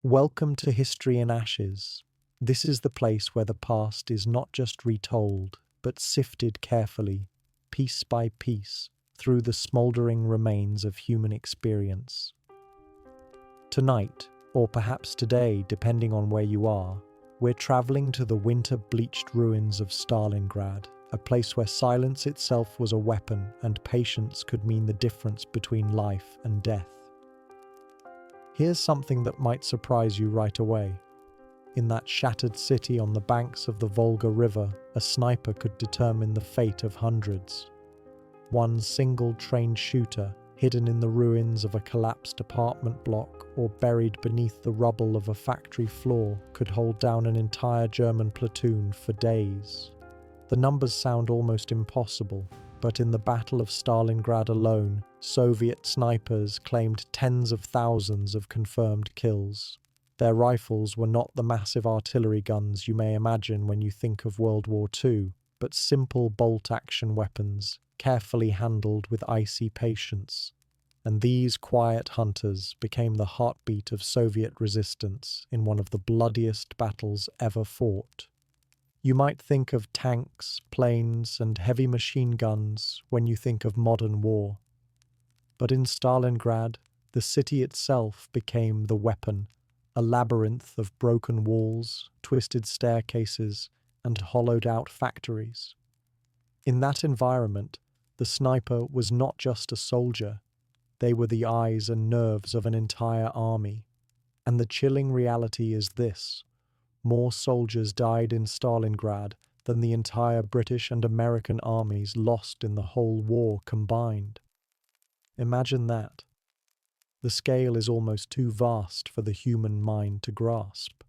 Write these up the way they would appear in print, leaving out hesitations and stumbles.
Welcome to History in Ashes. This is the place where the past is not just retold, but sifted carefully, piece by piece, through the smouldering remains of human experience. Tonight, or perhaps today, depending on where you are, we're traveling to the winter-bleached ruins of Stalingrad, a place where silence itself was a weapon and patience could mean the difference between life and death. Here's something that might surprise you right away. In that shattered city on the banks of the Volga River, a sniper could determine the fate of hundreds. One single trained shooter, hidden in the ruins of a collapsed apartment block or buried beneath the rubble of a factory floor, could hold down an entire German platoon for days. The numbers sound almost impossible, but in the Battle of Stalingrad alone, Soviet snipers claimed tens of thousands of confirmed kills. Their rifles were not the massive artillery guns you may imagine when you think of World War II, but simple bolt-action weapons, carefully handled with icy patience. And these quiet hunters became the heartbeat of Soviet resistance in one of the bloodiest battles ever fought. You might think of tanks, planes, and heavy machine guns when you think of modern war. But in Stalingrad, the city itself became the weapon, a labyrinth of broken walls, twisted staircases, and hollowed-out factories. In that environment, the sniper was not just a soldier. They were the eyes and nerves of an entire army. And the chilling reality is this: more soldiers died in Stalingrad than the entire British and American armies lost in the whole war combined. Imagine that. The scale is almost too vast for the human mind to grasp.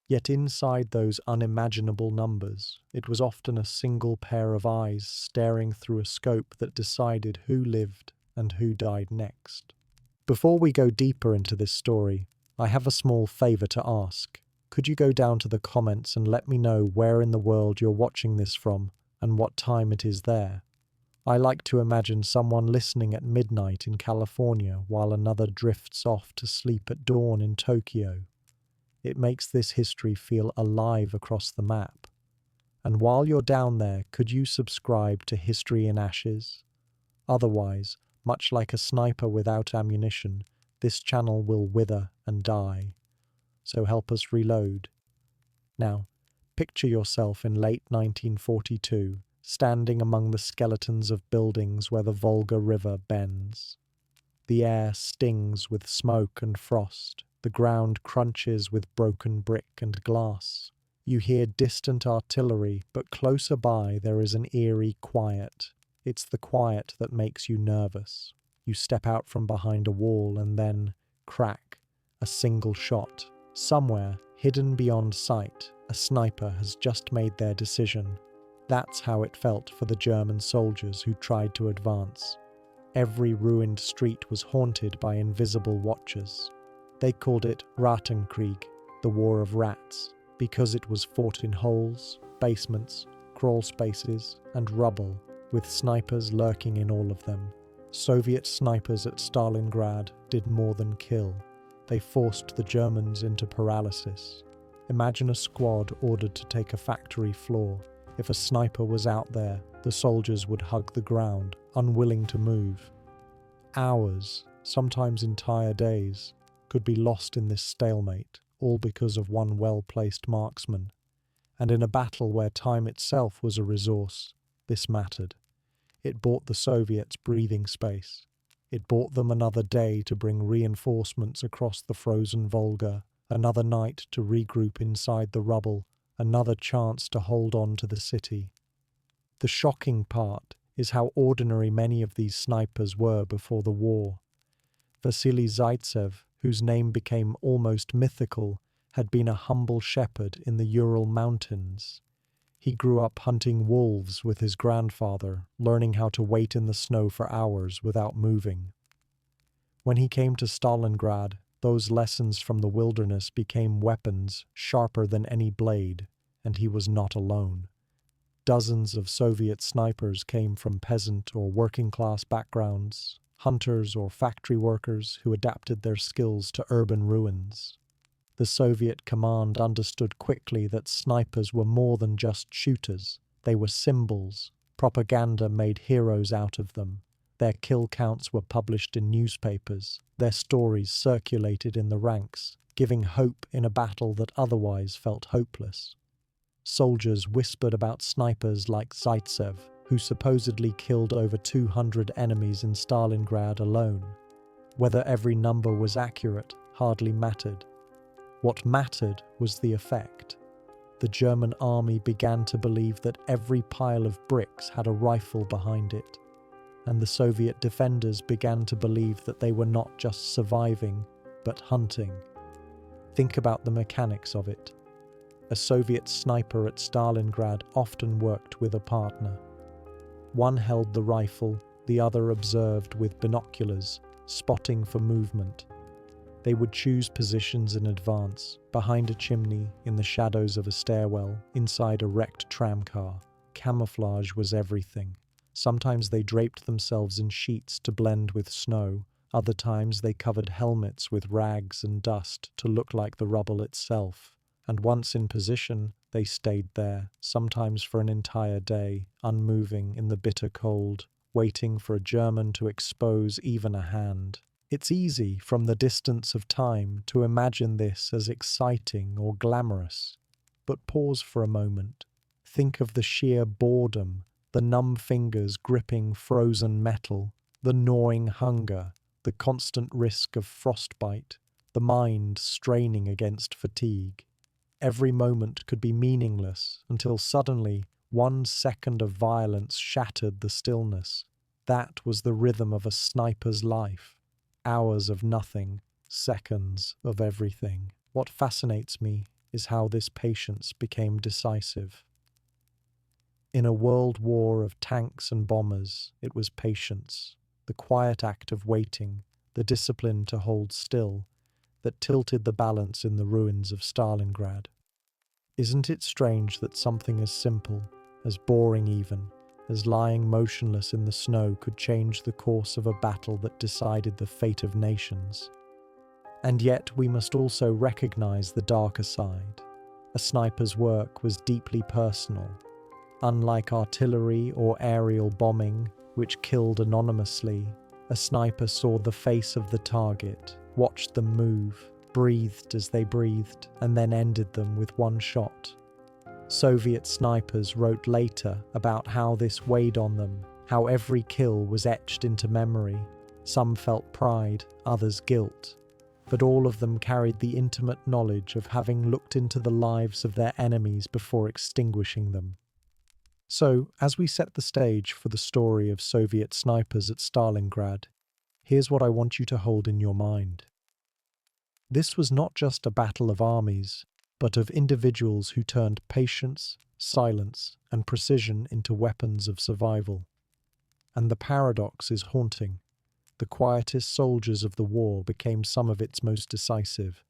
Yet inside those unimaginable numbers, it was often a single pair of eyes staring through a scope that decided who lived and who died next. Before we go deeper into this story, I have a small favor to ask. Could you go down to the comments and let me know where in the world you're watching this from and what time it is there? I like to imagine someone listening at midnight in California while another drifts off to sleep at dawn in Tokyo. It makes this history feel alive across the map. And while you're down there, could you subscribe to History in Ashes? Otherwise, much like a sniper without ammunition, this channel will wither and die. So help us reload. Now, picture yourself in late 1942, standing among the skeletons of buildings where the Volga River bends. The air stings with smoke and frost. The ground crunches with broken brick and glass. You hear distant artillery, but closer by there is an eerie quiet. It's the quiet that makes you nervous. You step out from behind a wall and then, crack, a single shot. Somewhere, hidden beyond sight, a sniper has just made their decision. That's how it felt for the German soldiers who tried to advance. Every ruined street was haunted by invisible watchers. They called it Rattenkrieg, the War of Rats, because it was fought in holes, basements, crawl spaces, and rubble, with snipers lurking in all of them. Soviet snipers at Stalingrad did more than kill. They forced the Germans into paralysis. Imagine a squad ordered to take a factory floor. If a sniper was out there, the soldiers would hug the ground, unwilling to move. Hours, sometimes entire days, could be lost in this stalemate, all because of one well-placed marksman. And in a battle where time itself was a resource, this mattered. It bought the Soviets breathing space. It bought them another day to bring reinforcements across the frozen Volga, another night to regroup inside the rubble, another chance to hold on to the city. The shocking part is how ordinary many of these snipers were before the war. Vasily Zaitsev, whose name became almost mythical, had been a humble shepherd in the Ural Mountains. He grew up hunting wolves with his grandfather, learning how to wait in the snow for hours without moving. When he came to Stalingrad, those lessons from the wilderness became weapons sharper than any blade, and he was not alone. Dozens of Soviet snipers came from peasant or working-class backgrounds, hunters or factory workers who adapted their skills to urban ruins. The Soviet command understood quickly that snipers were more than just shooters. They were symbols. Propaganda made heroes out of them. Their kill counts were published in newspapers. Their stories circulated in the ranks, giving hope in a battle that otherwise felt hopeless. Soldiers whispered about snipers like Zaitsev, who supposedly killed over 200 enemies in Stalingrad alone. Whether every number was accurate hardly mattered. What mattered was the effect. The German army began to believe that every pile of bricks had a rifle behind it, and the Soviet defenders began to believe that they were not just surviving, but hunting. Think about the mechanics of it. A Soviet sniper at Stalingrad often worked with a partner. One held the rifle, the other observed with binoculars, spotting for movement. They would choose positions in advance, behind a chimney, in the shadows of a stairwell, inside a wrecked tramcar. Camouflage was everything. Sometimes they draped themselves in sheets to blend with snow. Other times they covered helmets with rags and dust to look like the rubble itself. And once in position, they stayed there, sometimes for an entire day, unmoving in the bitter cold, waiting for a German to expose even a hand. It's easy, from the distance of time, to imagine this as exciting or glamorous. But pause for a moment. Think of the sheer boredom, the numb fingers gripping frozen metal, the gnawing hunger, the constant risk of frostbite, the mind straining against fatigue. Every moment could be meaningless until suddenly 1 second of violence shattered the stillness. That was the rhythm of a sniper's life. Hours of nothing, seconds of everything. What fascinates me is how this patience became decisive. In a world war of tanks and bombers, it was patience, the quiet act of waiting, the discipline to hold still, that tilted the balance in the ruins of Stalingrad. Isn't it strange that something as simple, as boring even, as lying motionless in the snow could change the course of a battle that decided the fate of nations? And yet we must also recognize the darker side. A sniper's work was deeply personal. Unlike artillery or aerial bombing, which killed anonymously, a sniper saw the face of the target, watched them move, breathed as they breathed, and then ended them with one shot. Soviet snipers wrote later about how this weighed on them, how every kill was etched into memory. Some felt pride, others guilt, but all of them carried the intimate knowledge of having looked into the lives of their enemies before extinguishing them. So, as we set the stage for the story of Soviet snipers at Stalingrad, here's what I want you to hold in your mind. This was not just a battle of armies, but of individuals who turned patience, silence, and precision into weapons of survival. And the paradox is haunting. The quietest soldiers of the war became some of its most decisive.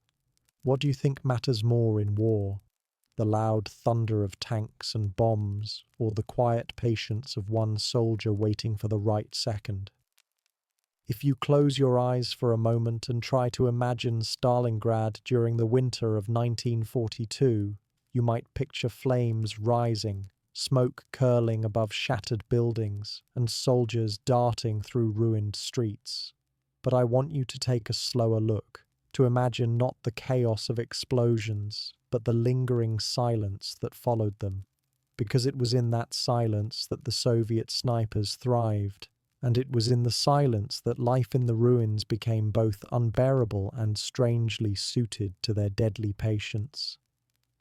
What do you think matters more in war? The loud thunder of tanks and bombs, or the quiet patience of one soldier waiting for the right second? If you close your eyes for a moment and try to imagine Stalingrad during the winter of 1942, you might picture flames rising, smoke curling above shattered buildings, and soldiers darting through ruined streets. But I want you to take a slower look, to imagine not the chaos of explosions, but the lingering silence that followed them. Because it was in that silence that the Soviet snipers thrived. And it was in the silence that life in the ruins became both unbearable and strangely suited to their deadly patience.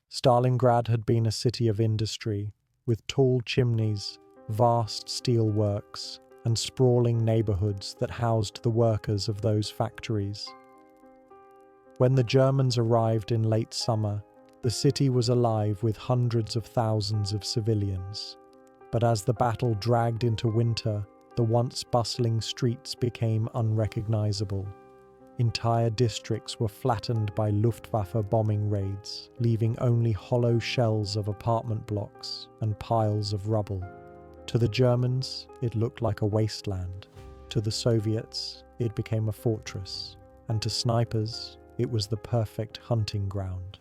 Stalingrad had been a city of industry, with tall chimneys, vast steel works, and sprawling neighborhoods that housed the workers of those factories. When the Germans arrived in late summer, the city was alive with hundreds of thousands of civilians. But as the battle dragged into winter, the once bustling streets became unrecognizable. Entire districts were flattened by Luftwaffe bombing raids, leaving only hollow shells of apartment blocks and piles of rubble. To the Germans, it looked like a wasteland. To the Soviets, it became a fortress. And to snipers, it was the perfect hunting ground.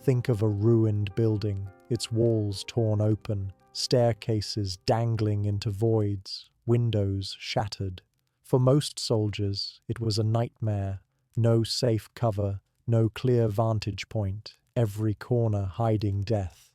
Think of a ruined building, its walls torn open, staircases dangling into voids, windows shattered. For most soldiers, it was a nightmare. No safe cover, no clear vantage point, every corner hiding death.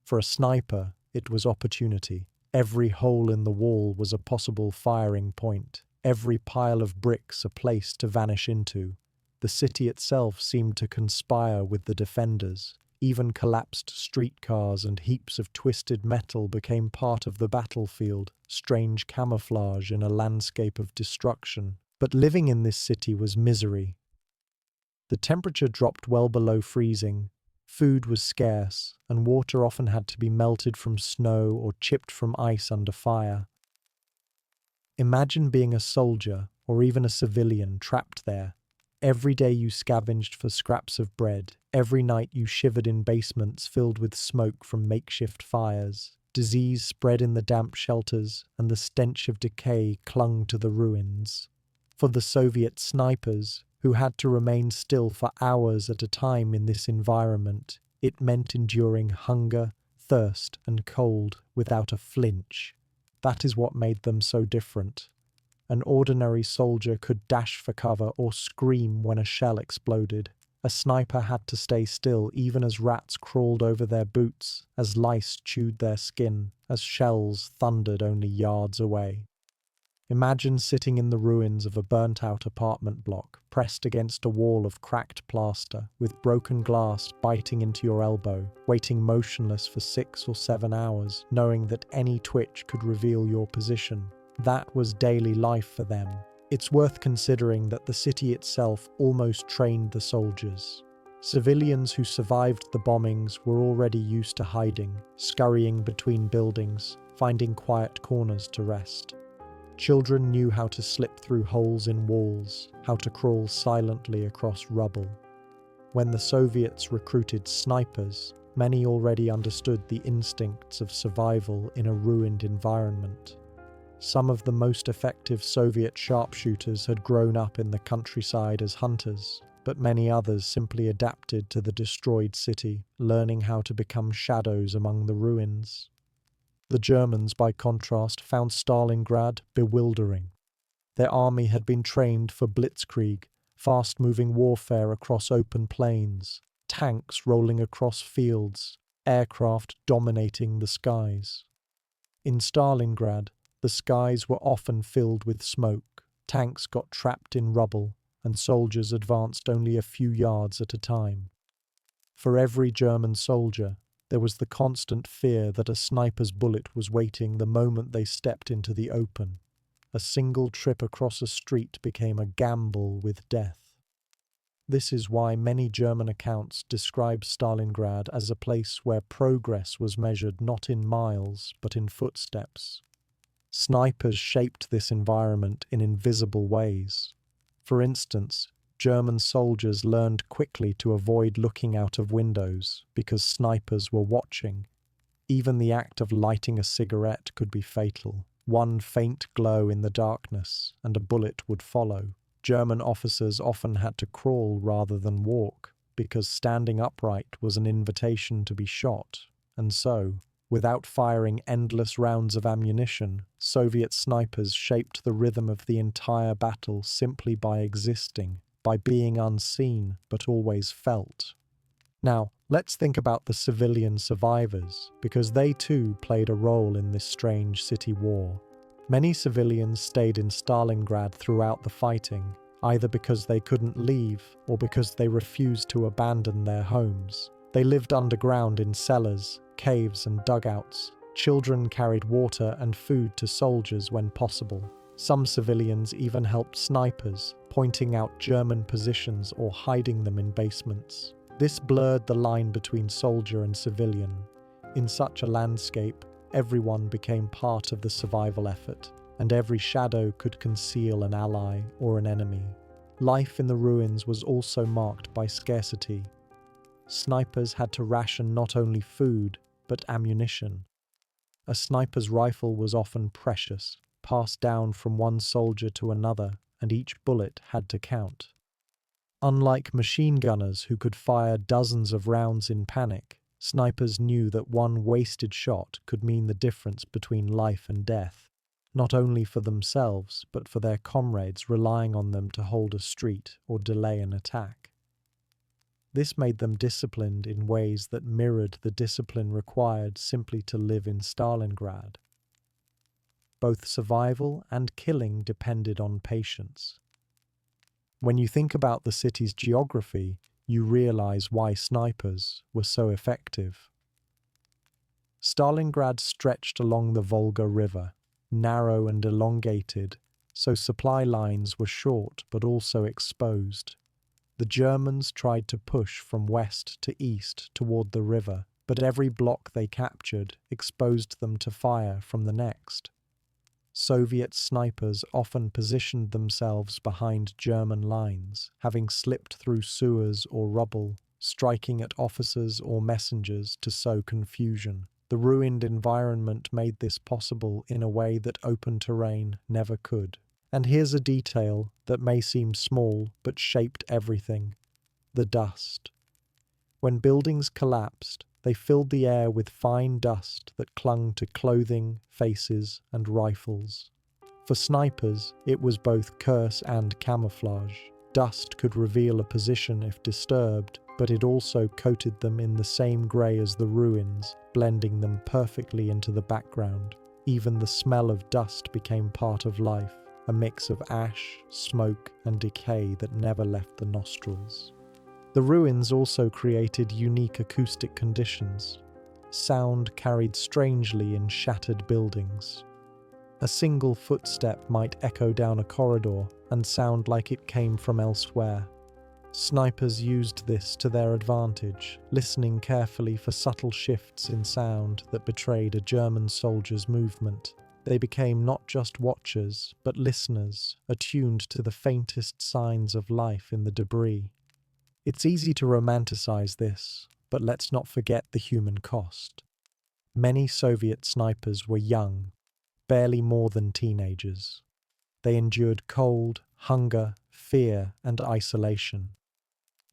For a sniper, it was opportunity. Every hole in the wall was a possible firing point, every pile of bricks a place to vanish into. The city itself seemed to conspire with the defenders. Even collapsed streetcars and heaps of twisted metal became part of the battlefield, strange camouflage in a landscape of destruction. But living in this city was misery. The temperature dropped well below freezing. Food was scarce, and water often had to be melted from snow or chipped from ice under fire. Imagine being a soldier, or even a civilian, trapped there. Every day you scavenged for scraps of bread. Every night you shivered in basements filled with smoke from makeshift fires. Disease spread in the damp shelters, and the stench of decay clung to the ruins. For the Soviet snipers, who had to remain still for hours at a time in this environment, it meant enduring hunger, thirst, and cold without a flinch. That is what made them so different. An ordinary soldier could dash for cover or scream when a shell exploded. A sniper had to stay still even as rats crawled over their boots, as lice chewed their skin, as shells thundered only yards away. Imagine sitting in the ruins of a burnt-out apartment block, pressed against a wall of cracked plaster, with broken glass biting into your elbow, waiting motionless for 6 or 7 hours, knowing that any twitch could reveal your position. That was daily life for them. It's worth considering that the city itself almost trained the soldiers. Civilians who survived the bombings were already used to hiding, scurrying between buildings, finding quiet corners to rest. Children knew how to slip through holes in walls, how to crawl silently across rubble. When the Soviets recruited snipers, many already understood the instincts of survival in a ruined environment. Some of the most effective Soviet sharpshooters had grown up in the countryside as hunters, but many others simply adapted to the destroyed city, learning how to become shadows among the ruins. The Germans, by contrast, found Stalingrad bewildering. Their army had been trained for blitzkrieg, fast-moving warfare across open plains, tanks rolling across fields, aircraft dominating the skies. In Stalingrad, the skies were often filled with smoke, tanks got trapped in rubble, and soldiers advanced only a few yards at a time. For every German soldier, there was the constant fear that a sniper's bullet was waiting the moment they stepped into the open. A single trip across a street became a gamble with death. This is why many German accounts describe Stalingrad as a place where progress was measured not in miles but in footsteps. Snipers shaped this environment in invisible ways. For instance, German soldiers learned quickly to avoid looking out of windows because snipers were watching. Even the act of lighting a cigarette could be fatal. One faint glow in the darkness, and a bullet would follow. German officers often had to crawl rather than walk, because standing upright was an invitation to be shot. And so, without firing endless rounds of ammunition, Soviet snipers shaped the rhythm of the entire battle simply by existing, by being unseen but always felt. Now, let's think about the civilian survivors, because they too played a role in this strange city war. Many civilians stayed in Stalingrad throughout the fighting, either because they couldn't leave or because they refused to abandon their homes. They lived underground in cellars, caves and dugouts. Children carried water and food to soldiers when possible. Some civilians even helped snipers, pointing out German positions or hiding them in basements. This blurred the line between soldier and civilian. In such a landscape, everyone became part of the survival effort, and every shadow could conceal an ally or an enemy. Life in the ruins was also marked by scarcity. Snipers had to ration not only food, but ammunition. A sniper's rifle was often precious, passed down from one soldier to another, and each bullet had to count. Unlike machine gunners who could fire dozens of rounds in panic, snipers knew that one wasted shot could mean the difference between life and death, not only for themselves but for their comrades relying on them to hold a street or delay an attack. This made them disciplined in ways that mirrored the discipline required simply to live in Stalingrad. Both survival and killing depended on patience. When you think about the city's geography, you realize why snipers were so effective. Stalingrad stretched along the Volga River, narrow and elongated, so supply lines were short but also exposed. The Germans tried to push from west to east toward the river, but every block they captured exposed them to fire from the next. Soviet snipers often positioned themselves behind German lines, having slipped through sewers or rubble, striking at officers or messengers to sow confusion. The ruined environment made this possible in a way that open terrain never could. And here's a detail that may seem small but shaped everything: the dust. When buildings collapsed, they filled the air with fine dust that clung to clothing, faces, and rifles. For snipers, it was both curse and camouflage. Dust could reveal a position if disturbed, but it also coated them in the same grey as the ruins, blending them perfectly into the background. Even the smell of dust became part of life, a mix of ash, smoke, and decay that never left the nostrils. The ruins also created unique acoustic conditions. Sound carried strangely in shattered buildings. A single footstep might echo down a corridor and sound like it came from elsewhere. Snipers used this to their advantage, listening carefully for subtle shifts in sound that betrayed a German soldier's movement. They became not just watchers, but listeners, attuned to the faintest signs of life in the debris. It's easy to romanticize this, but let's not forget the human cost. Many Soviet snipers were young, barely more than teenagers. They endured cold, hunger, fear, and isolation.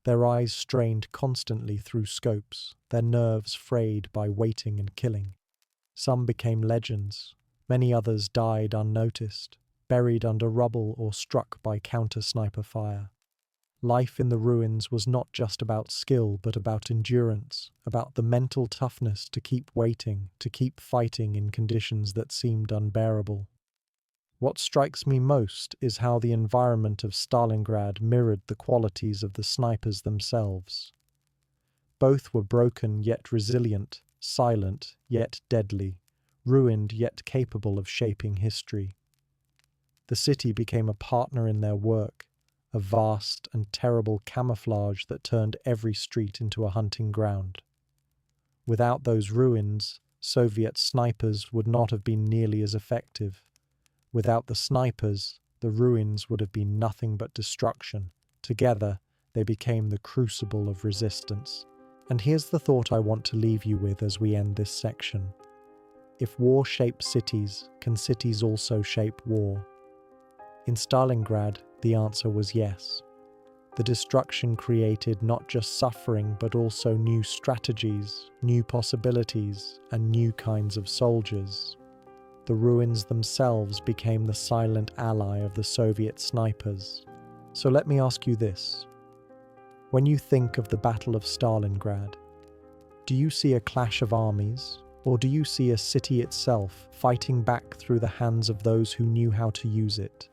Their eyes strained constantly through scopes, their nerves frayed by waiting and killing. Some became legends. Many others died unnoticed, buried under rubble or struck by counter-sniper fire. Life in the ruins was not just about skill, but about endurance, about the mental toughness to keep waiting, to keep fighting in conditions that seemed unbearable. What strikes me most is how the environment of Stalingrad mirrored the qualities of the snipers themselves. Both were broken yet resilient, silent yet deadly, ruined yet capable of shaping history. The city became a partner in their work, a vast and terrible camouflage that turned every street into a hunting ground. Without those ruins, Soviet snipers would not have been nearly as effective. Without the snipers, the ruins would have been nothing but destruction. Together, they became the crucible of resistance. And here's the thought I want to leave you with as we end this section. If war shapes cities, can cities also shape war? In Stalingrad, the answer was yes. The destruction created not just suffering but also new strategies, new possibilities, and new kinds of soldiers. The ruins themselves became the silent ally of the Soviet snipers. So let me ask you this. When you think of the Battle of Stalingrad, do you see a clash of armies, or do you see a city itself fighting back through the hands of those who knew how to use it?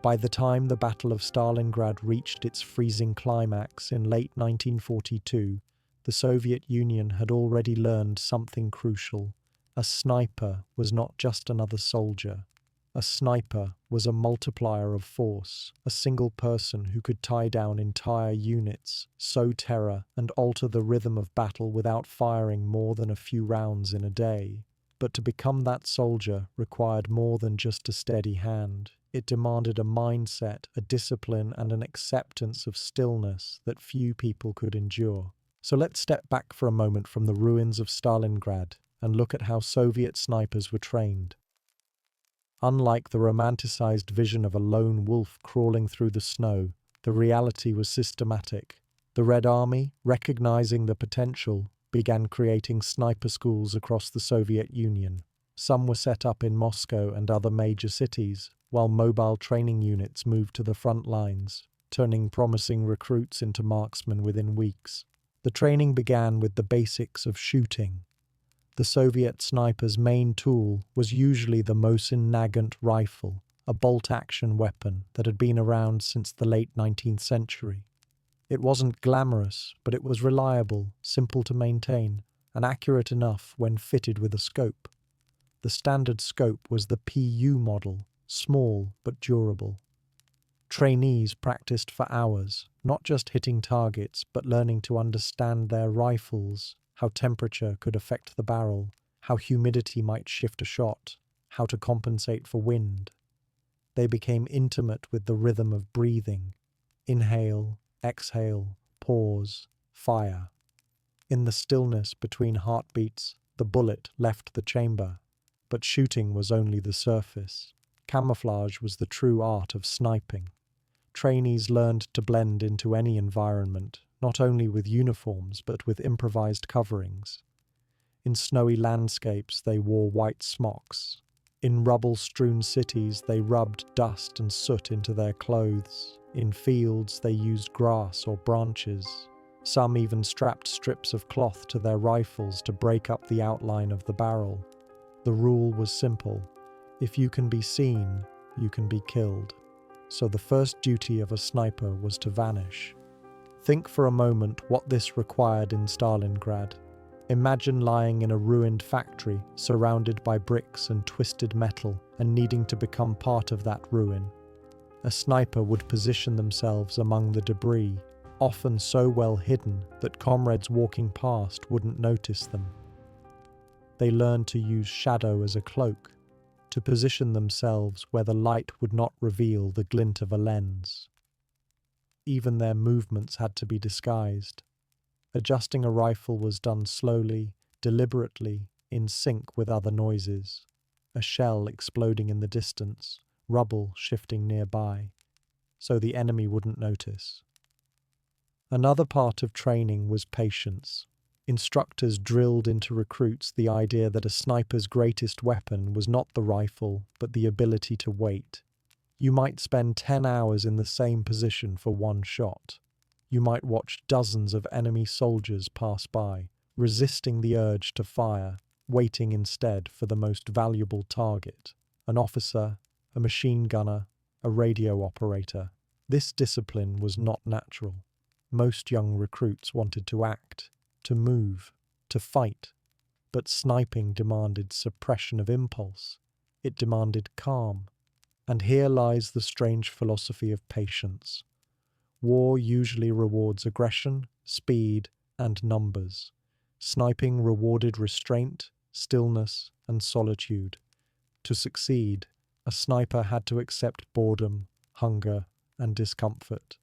By the time the Battle of Stalingrad reached its freezing climax in late 1942, the Soviet Union had already learned something crucial. A sniper was not just another soldier. A sniper was a multiplier of force, a single person who could tie down entire units, sow terror, and alter the rhythm of battle without firing more than a few rounds in a day. But to become that soldier required more than just a steady hand. It demanded a mindset, a discipline, and an acceptance of stillness that few people could endure. So let's step back for a moment from the ruins of Stalingrad and look at how Soviet snipers were trained. Unlike the romanticized vision of a lone wolf crawling through the snow, The reality was systematic. The Red Army, recognizing the potential, began creating sniper schools across the Soviet Union. Some were set up in Moscow and other major cities, while mobile training units moved to the front lines, turning promising recruits into marksmen within weeks. The training began with the basics of shooting. The Soviet sniper's main tool was usually the Mosin Nagant rifle, a bolt-action weapon that had been around since the late 19th century. It wasn't glamorous, but it was reliable, simple to maintain, and accurate enough when fitted with a scope. The standard scope was the PU model, small but durable. Trainees practiced for hours, not just hitting targets, but learning to understand their rifles, how temperature could affect the barrel, how humidity might shift a shot, how to compensate for wind. They became intimate with the rhythm of breathing. Inhale, exhale, pause, fire. In the stillness between heartbeats, the bullet left the chamber. But shooting was only the surface. Camouflage was the true art of sniping. Trainees learned to blend into any environment, not only with uniforms but with improvised coverings. In snowy landscapes they wore white smocks. In rubble-strewn cities they rubbed dust and soot into their clothes. In fields they used grass or branches. Some even strapped strips of cloth to their rifles to break up the outline of the barrel. The rule was simple. If you can be seen, you can be killed. So the first duty of a sniper was to vanish. Think for a moment what this required in Stalingrad. Imagine lying in a ruined factory, surrounded by bricks and twisted metal, and needing to become part of that ruin. A sniper would position themselves among the debris, often so well hidden that comrades walking past wouldn't notice them. They learned to use shadow as a cloak, to position themselves where the light would not reveal the glint of a lens. Even their movements had to be disguised. Adjusting a rifle was done slowly, deliberately, in sync with other noises. A shell exploding in the distance, rubble shifting nearby, so the enemy wouldn't notice. Another part of training was patience. Instructors drilled into recruits the idea that a sniper's greatest weapon was not the rifle, but the ability to wait. You might spend 10 hours in the same position for one shot. You might watch dozens of enemy soldiers pass by, resisting the urge to fire, waiting instead for the most valuable target, an officer, a machine gunner, a radio operator. This discipline was not natural. Most young recruits wanted to act, to move, to fight, but sniping demanded suppression of impulse. It demanded calm. And here lies the strange philosophy of patience. War usually rewards aggression, speed, and numbers. Sniping rewarded restraint, stillness, and solitude. To succeed, a sniper had to accept boredom, hunger, and discomfort.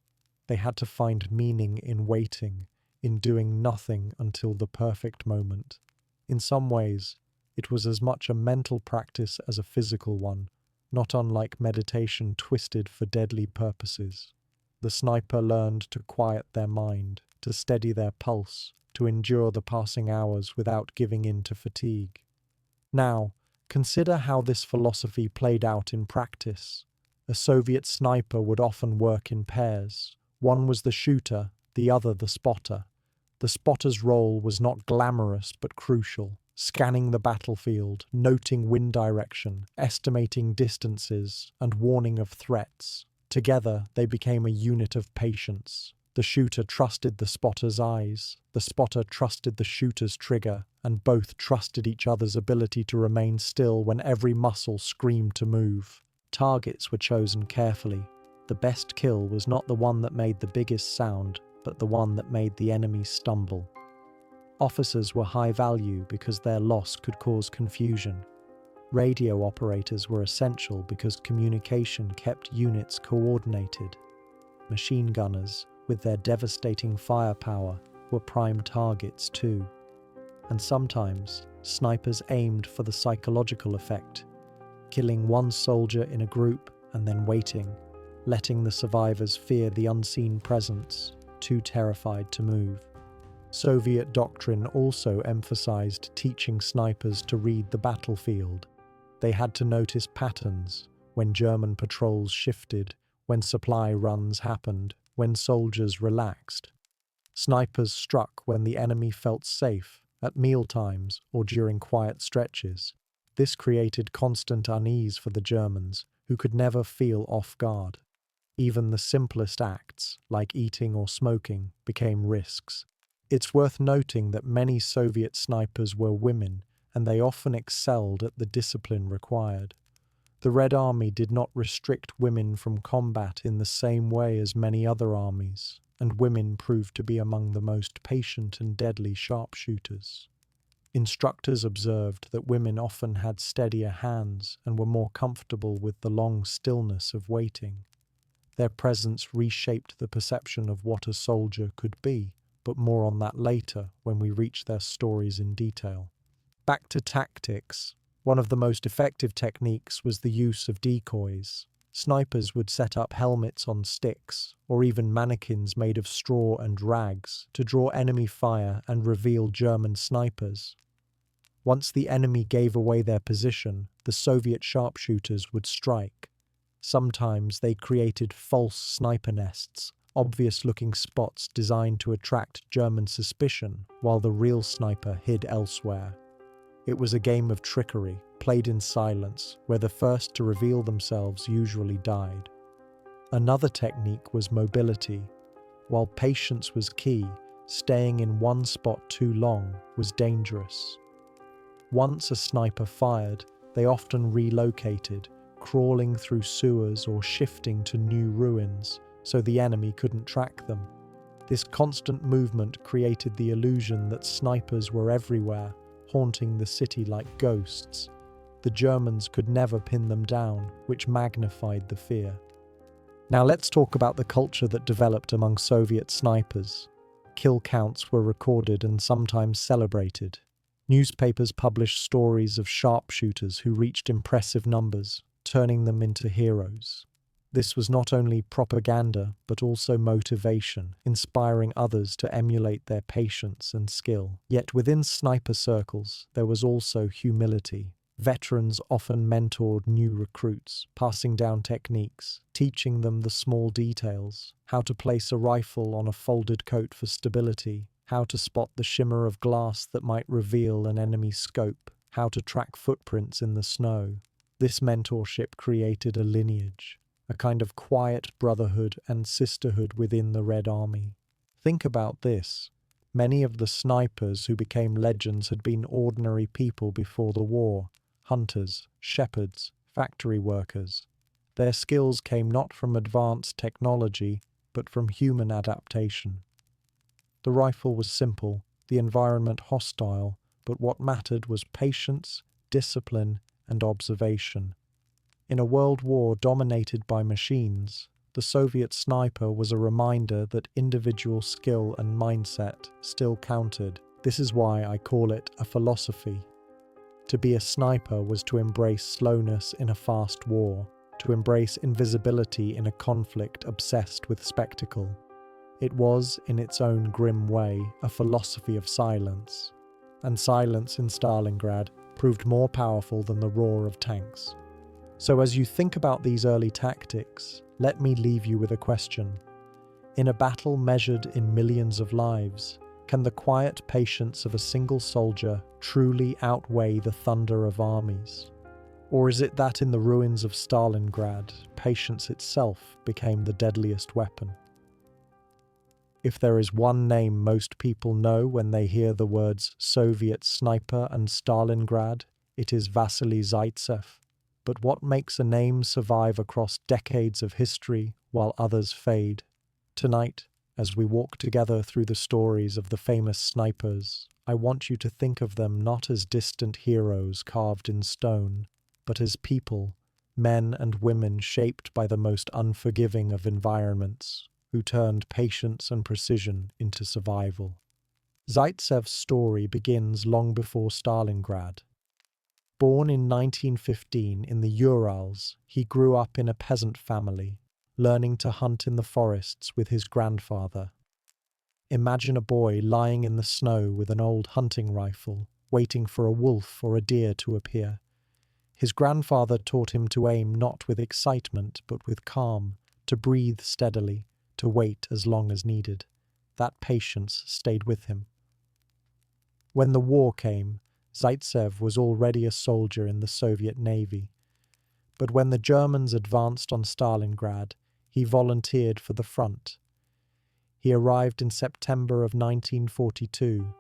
They had to find meaning in waiting, in doing nothing until the perfect moment. In some ways, it was as much a mental practice as a physical one, not unlike meditation twisted for deadly purposes. The sniper learned to quiet their mind, to steady their pulse, to endure the passing hours without giving in to fatigue. Now, consider how this philosophy played out in practice. A Soviet sniper would often work in pairs. One was the shooter, the other the spotter. The spotter's role was not glamorous but crucial, scanning the battlefield, noting wind direction, estimating distances, and warning of threats. Together, they became a unit of patience. The shooter trusted the spotter's eyes, the spotter trusted the shooter's trigger, and both trusted each other's ability to remain still when every muscle screamed to move. Targets were chosen carefully. The best kill was not the one that made the biggest sound, but the one that made the enemy stumble. Officers were high value because their loss could cause confusion. Radio operators were essential because communication kept units coordinated. Machine gunners, with their devastating firepower, were prime targets too. And sometimes, snipers aimed for the psychological effect, killing one soldier in a group and then waiting, letting the survivors fear the unseen presence, too terrified to move. Soviet doctrine also emphasized teaching snipers to read the battlefield. They had to notice patterns, when German patrols shifted, when supply runs happened, when soldiers relaxed. Snipers struck when the enemy felt safe, at mealtimes or during quiet stretches. This created constant unease for the Germans, who could never feel off guard. Even the simplest acts, like eating or smoking, became risks. It's worth noting that many Soviet snipers were women, and they often excelled at the discipline required. The Red Army did not restrict women from combat in the same way as many other armies, and women proved to be among the most patient and deadly sharpshooters. Instructors observed that women often had steadier hands and were more comfortable with the long stillness of waiting. Their presence reshaped the perception of what a soldier could be, but more on that later when we reach their stories in detail. Back to tactics. One of the most effective techniques was the use of decoys. Snipers would set up helmets on sticks, or even mannequins made of straw and rags, to draw enemy fire and reveal German snipers. Once the enemy gave away their position, the Soviet sharpshooters would strike. Sometimes they created false sniper nests, obvious-looking spots designed to attract German suspicion, while the real sniper hid elsewhere. It was a game of trickery, played in silence, where the first to reveal themselves usually died. Another technique was mobility. While patience was key, staying in one spot too long was dangerous. Once a sniper fired, they often relocated, crawling through sewers or shifting to new ruins, so the enemy couldn't track them. This constant movement created the illusion that snipers were everywhere, haunting the city like ghosts. The Germans could never pin them down, which magnified the fear. Now let's talk about the culture that developed among Soviet snipers. Kill counts were recorded and sometimes celebrated. Newspapers published stories of sharpshooters who reached impressive numbers, turning them into heroes. This was not only propaganda, but also motivation, inspiring others to emulate their patience and skill. Yet within sniper circles, there was also humility. Veterans often mentored new recruits, passing down techniques, teaching them the small details, how to place a rifle on a folded coat for stability, how to spot the shimmer of glass that might reveal an enemy's scope, how to track footprints in the snow. This mentorship created a lineage, a kind of quiet brotherhood and sisterhood within the Red Army. Think about this. Many of the snipers who became legends had been ordinary people before the war, hunters, shepherds, factory workers. Their skills came not from advanced technology, but from human adaptation. The rifle was simple, the environment hostile, but what mattered was patience, discipline, and observation. In a world war dominated by machines, the Soviet sniper was a reminder that individual skill and mindset still counted. This is why I call it a philosophy. To be a sniper was to embrace slowness in a fast war, to embrace invisibility in a conflict obsessed with spectacle. It was, in its own grim way, a philosophy of silence. And silence in Stalingrad proved more powerful than the roar of tanks. So as you think about these early tactics, let me leave you with a question. In a battle measured in millions of lives, can the quiet patience of a single soldier truly outweigh the thunder of armies? Or is it that in the ruins of Stalingrad, patience itself became the deadliest weapon? If there is one name most people know when they hear the words Soviet sniper and Stalingrad, it is Vasily Zaitsev. But what makes a name survive across decades of history while others fade? Tonight, as we walk together through the stories of the famous snipers, I want you to think of them not as distant heroes carved in stone, but as people, men and women shaped by the most unforgiving of environments, who turned patience and precision into survival. Zaitsev's story begins long before Stalingrad. Born in 1915 in the Urals, he grew up in a peasant family. learning to hunt in the forests with his grandfather. Imagine a boy lying in the snow with an old hunting rifle, waiting for a wolf or a deer to appear. His grandfather taught him to aim not with excitement but with calm, to breathe steadily, to wait as long as needed. That patience stayed with him. When the war came, Zaitsev was already a soldier in the Soviet Navy. But when the Germans advanced on Stalingrad, he volunteered for the front. He arrived in September of 1942,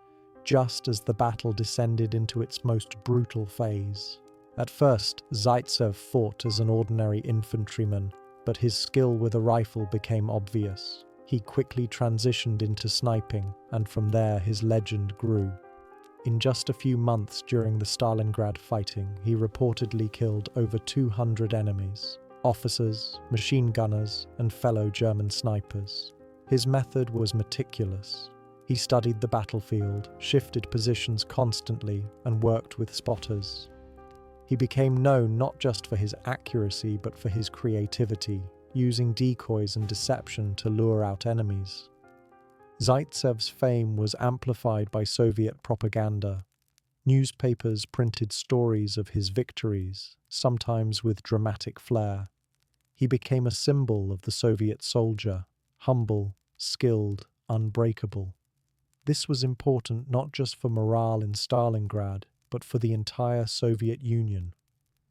just as the battle descended into its most brutal phase. At first, Zaitsev fought as an ordinary infantryman, but his skill with a rifle became obvious. He quickly transitioned into sniping, and from there his legend grew. In just a few months during the Stalingrad fighting, he reportedly killed over 200 enemies, officers, machine gunners, and fellow German snipers. His method was meticulous. He studied the battlefield, shifted positions constantly, and worked with spotters. He became known not just for his accuracy but for his creativity, using decoys and deception to lure out enemies. Zaitsev's fame was amplified by Soviet propaganda. Newspapers printed stories of his victories, sometimes with dramatic flair. He became a symbol of the Soviet soldier, humble, skilled, unbreakable. This was important not just for morale in Stalingrad, but for the entire Soviet Union.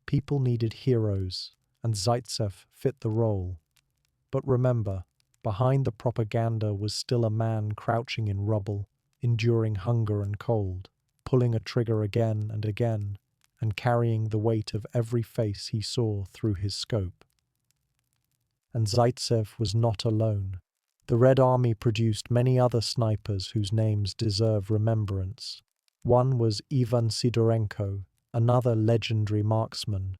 People needed heroes, and Zaitsev fit the role. But remember, behind the propaganda was still a man crouching in rubble, enduring hunger and cold, pulling a trigger again and again, and carrying the weight of every face he saw through his scope. And Zaitsev was not alone. The Red Army produced many other snipers whose names deserve remembrance. One was Ivan Sidorenko, another legendary marksman.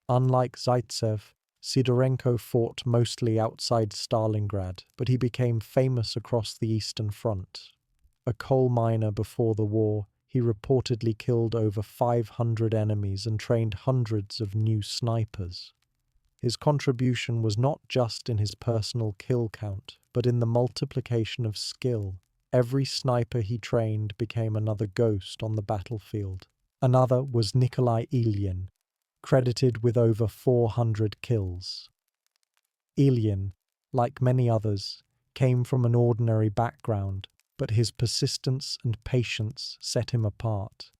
Unlike Zaitsev, Sidorenko fought mostly outside Stalingrad, but he became famous across the Eastern Front. A coal miner before the war, he reportedly killed over 500 enemies and trained hundreds of new snipers. His contribution was not just in his personal kill count, but in the multiplication of skill. Every sniper he trained became another ghost on the battlefield. Another was Nikolai Ilyin, credited with over 400 kills. Ilyin, like many others, came from an ordinary background, but his persistence and patience set him apart.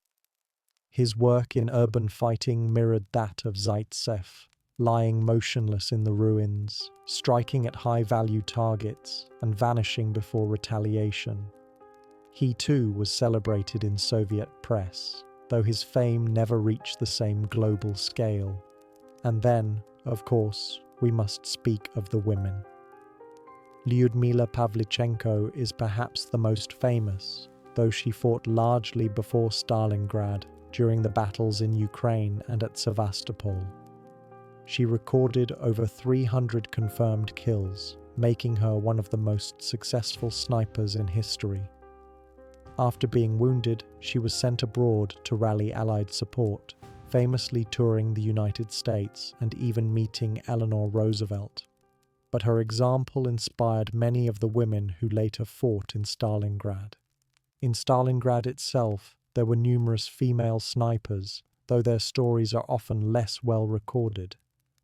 His work in urban fighting mirrored that of Zaitsev, lying motionless in the ruins, striking at high-value targets, and vanishing before retaliation. He too was celebrated in Soviet press, though his fame never reached the same global scale. And then, of course, we must speak of the women. Lyudmila Pavlichenko is perhaps the most famous, though she fought largely before Stalingrad during the battles in Ukraine and at Sevastopol. She recorded over 300 confirmed kills, making her one of the most successful snipers in history. After being wounded, she was sent abroad to rally Allied support, famously touring the United States and even meeting Eleanor Roosevelt. But her example inspired many of the women who later fought in Stalingrad. In Stalingrad itself, there were numerous female snipers, though their stories are often less well recorded.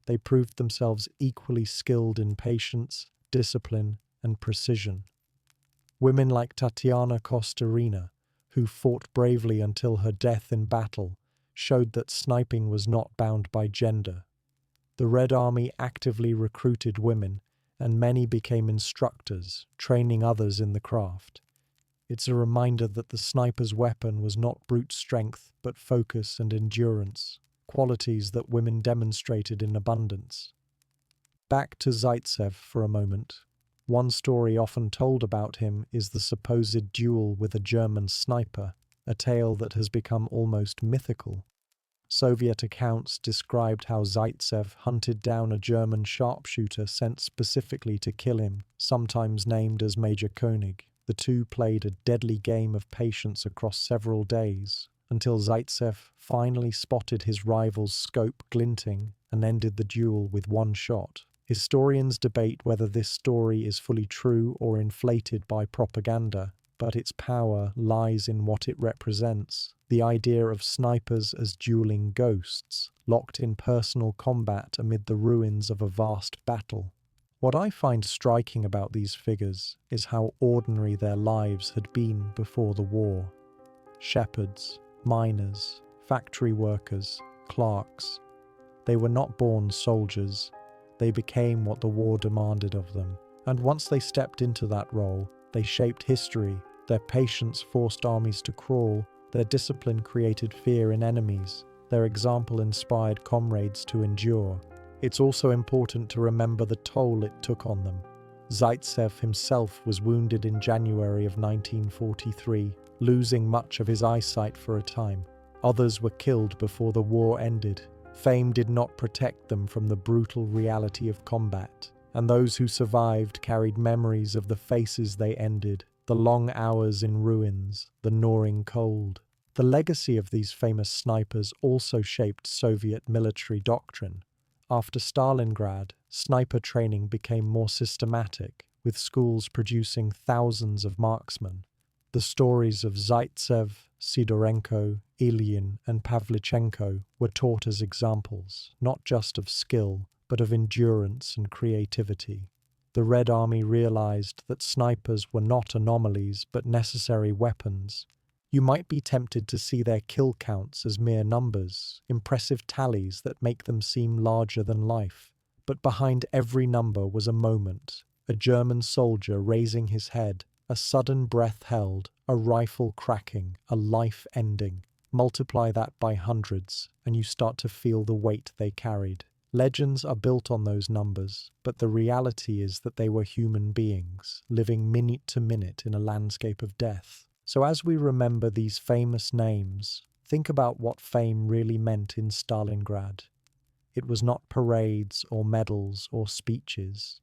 They proved themselves equally skilled in patience, discipline, and precision. Women like Tatiana Kosterina, who fought bravely until her death in battle, showed that sniping was not bound by gender. The Red Army actively recruited women, and many became instructors, training others in the craft. It's a reminder that the sniper's weapon was not brute strength, but focus and endurance, qualities that women demonstrated in abundance. Back to Zaitsev for a moment. One story often told about him is the supposed duel with a German sniper, a tale that has become almost mythical. Soviet accounts described how Zaitsev hunted down a German sharpshooter sent specifically to kill him, sometimes named as Major Koenig. The two played a deadly game of patience across several days, until Zaitsev finally spotted his rival's scope glinting and ended the duel with one shot. Historians debate whether this story is fully true or inflated by propaganda, but its power lies in what it represents. The idea of snipers as dueling ghosts, locked in personal combat amid the ruins of a vast battle. What I find striking about these figures is how ordinary their lives had been before the war. Shepherds, miners, factory workers, clerks. They were not born soldiers. They became what the war demanded of them. And once they stepped into that role, they shaped history. Their patience forced armies to crawl. Their discipline created fear in enemies. Their example inspired comrades to endure. It's also important to remember the toll it took on them. Zaitsev himself was wounded in January of 1943, losing much of his eyesight for a time. Others were killed before the war ended. Fame did not protect them from the brutal reality of combat, and those who survived carried memories of the faces they ended, the long hours in ruins, the gnawing cold. The legacy of these famous snipers also shaped Soviet military doctrine. After Stalingrad, sniper training became more systematic, with schools producing thousands of marksmen. The stories of Zaitsev, Sidorenko, Ilyin, and Pavlichenko were taught as examples, not just of skill, but of endurance and creativity. The Red Army realized that snipers were not anomalies, but necessary weapons. You might be tempted to see their kill counts as mere numbers, impressive tallies that make them seem larger than life. But behind every number was a moment, a German soldier raising his head, a sudden breath held, a rifle cracking, a life ending. Multiply that by hundreds, and you start to feel the weight they carried. Legends are built on those numbers, but the reality is that they were human beings, living minute to minute in a landscape of death. So as we remember these famous names, think about what fame really meant in Stalingrad. It was not parades or medals or speeches.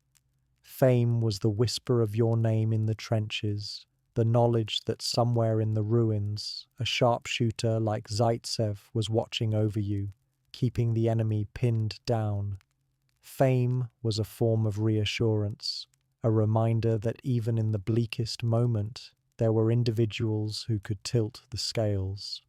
Fame was the whisper of your name in the trenches, the knowledge that somewhere in the ruins, a sharpshooter like Zaitsev was watching over you, keeping the enemy pinned down. Fame was a form of reassurance, a reminder that even in the bleakest moment, there were individuals who could tilt the scales.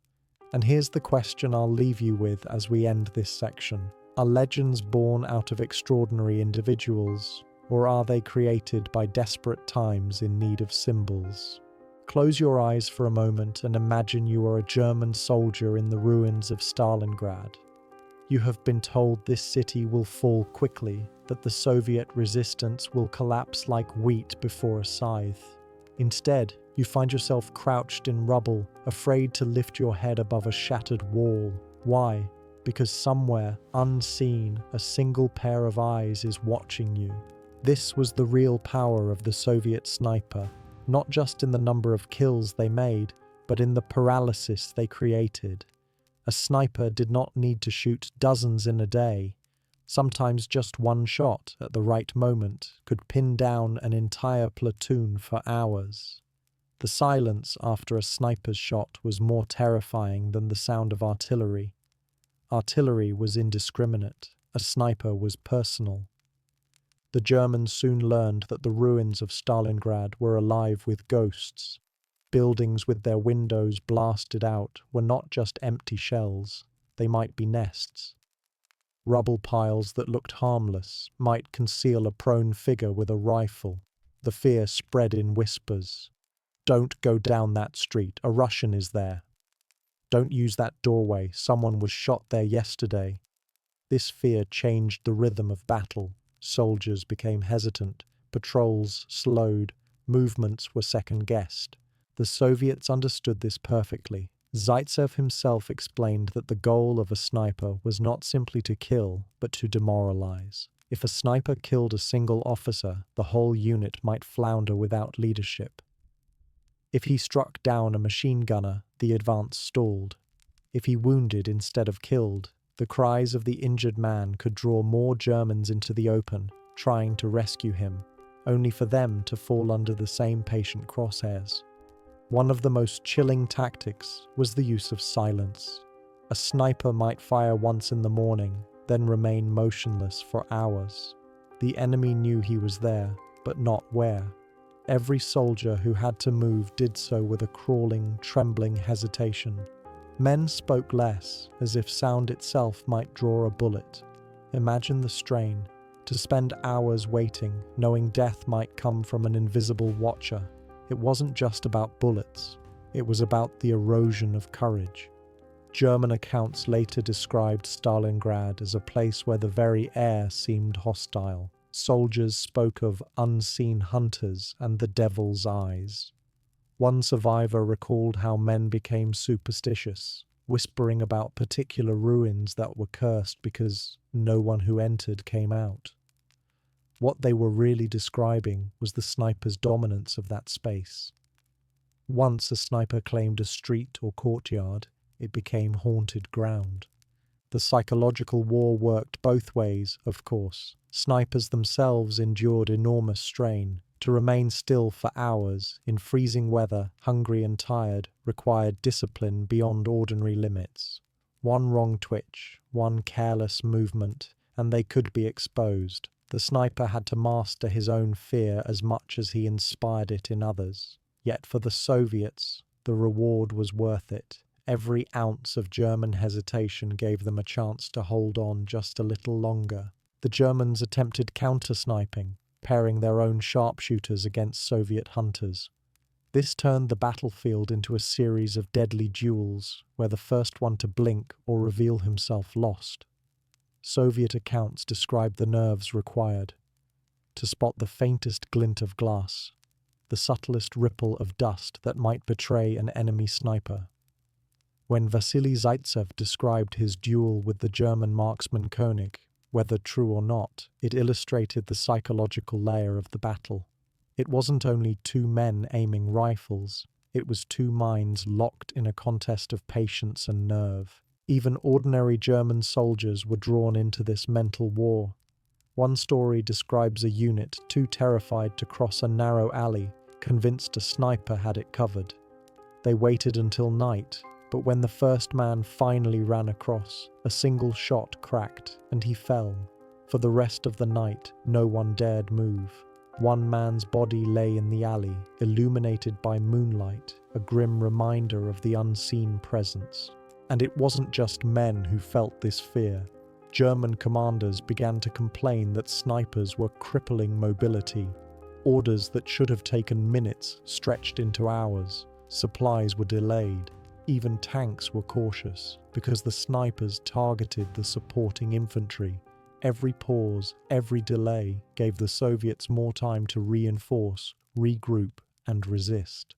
And here's the question I'll leave you with as we end this section. Are legends born out of extraordinary individuals, or are they created by desperate times in need of symbols? Close your eyes for a moment and imagine you are a German soldier in the ruins of Stalingrad. You have been told this city will fall quickly, that the Soviet resistance will collapse like wheat before a scythe. Instead, you find yourself crouched in rubble, afraid to lift your head above a shattered wall. Why? Because somewhere, unseen, a single pair of eyes is watching you. This was the real power of the Soviet sniper, not just in the number of kills they made, but in the paralysis they created. A sniper did not need to shoot dozens in a day. Sometimes just one shot at the right moment could pin down an entire platoon for hours. The silence after a sniper's shot was more terrifying than the sound of artillery. Artillery was indiscriminate. A sniper was personal. The Germans soon learned that the ruins of Stalingrad were alive with ghosts. Buildings with their windows blasted out were not just empty shells, they might be nests. Rubble piles that looked harmless might conceal a prone figure with a rifle. The fear spread in whispers. Don't go down that street, a Russian is there. Don't use that doorway, someone was shot there yesterday. This fear changed the rhythm of battle. Soldiers became hesitant, patrols slowed, movements were second-guessed. The Soviets understood this perfectly. Zaitsev himself explained that the goal of a sniper was not simply to kill, but to demoralize. If a sniper killed a single officer, the whole unit might flounder without leadership. If he struck down a machine gunner, the advance stalled. If he wounded instead of killed, the cries of the injured man could draw more Germans into the open, trying to rescue him, only for them to fall under the same patient crosshairs. One of the most chilling tactics was the use of silence. A sniper might fire once in the morning, then remain motionless for hours. The enemy knew he was there, but not where. Every soldier who had to move did so with a crawling, trembling hesitation. Men spoke less, as if sound itself might draw a bullet. Imagine the strain, to spend hours waiting, knowing death might come from an invisible watcher. It wasn't just about bullets, it was about the erosion of courage. German accounts later described Stalingrad as a place where the very air seemed hostile. Soldiers spoke of unseen hunters and the devil's eyes. One survivor recalled how men became superstitious, whispering about particular ruins that were cursed because no one who entered came out. What they were really describing was the sniper's dominance of that space. Once a sniper claimed a street or courtyard, it became haunted ground. The psychological war worked both ways, of course. Snipers themselves endured enormous strain. To remain still for hours, in freezing weather, hungry and tired, required discipline beyond ordinary limits. One wrong twitch, one careless movement, and they could be exposed. The sniper had to master his own fear as much as he inspired it in others. Yet for the Soviets, the reward was worth it. Every ounce of German hesitation gave them a chance to hold on just a little longer. The Germans attempted counter-sniping, pairing their own sharpshooters against Soviet hunters. This turned the battlefield into a series of deadly duels, where the first one to blink or reveal himself lost. Soviet accounts described the nerves required to spot the faintest glint of glass, the subtlest ripple of dust that might betray an enemy sniper. When Vasily Zaitsev described his duel with the German marksman Koenig, whether true or not, it illustrated the psychological layer of the battle. It wasn't only two men aiming rifles, it was two minds locked in a contest of patience and nerve. Even ordinary German soldiers were drawn into this mental war. One story describes a unit too terrified to cross a narrow alley, convinced a sniper had it covered. They waited until night, but when the first man finally ran across, a single shot cracked, and he fell. For the rest of the night, no one dared move. One man's body lay in the alley, illuminated by moonlight, a grim reminder of the unseen presence. And it wasn't just men who felt this fear. German commanders began to complain that snipers were crippling mobility. Orders that should have taken minutes stretched into hours. Supplies were delayed. Even tanks were cautious, because the snipers targeted the supporting infantry. Every pause, every delay gave the Soviets more time to reinforce, regroup, and resist.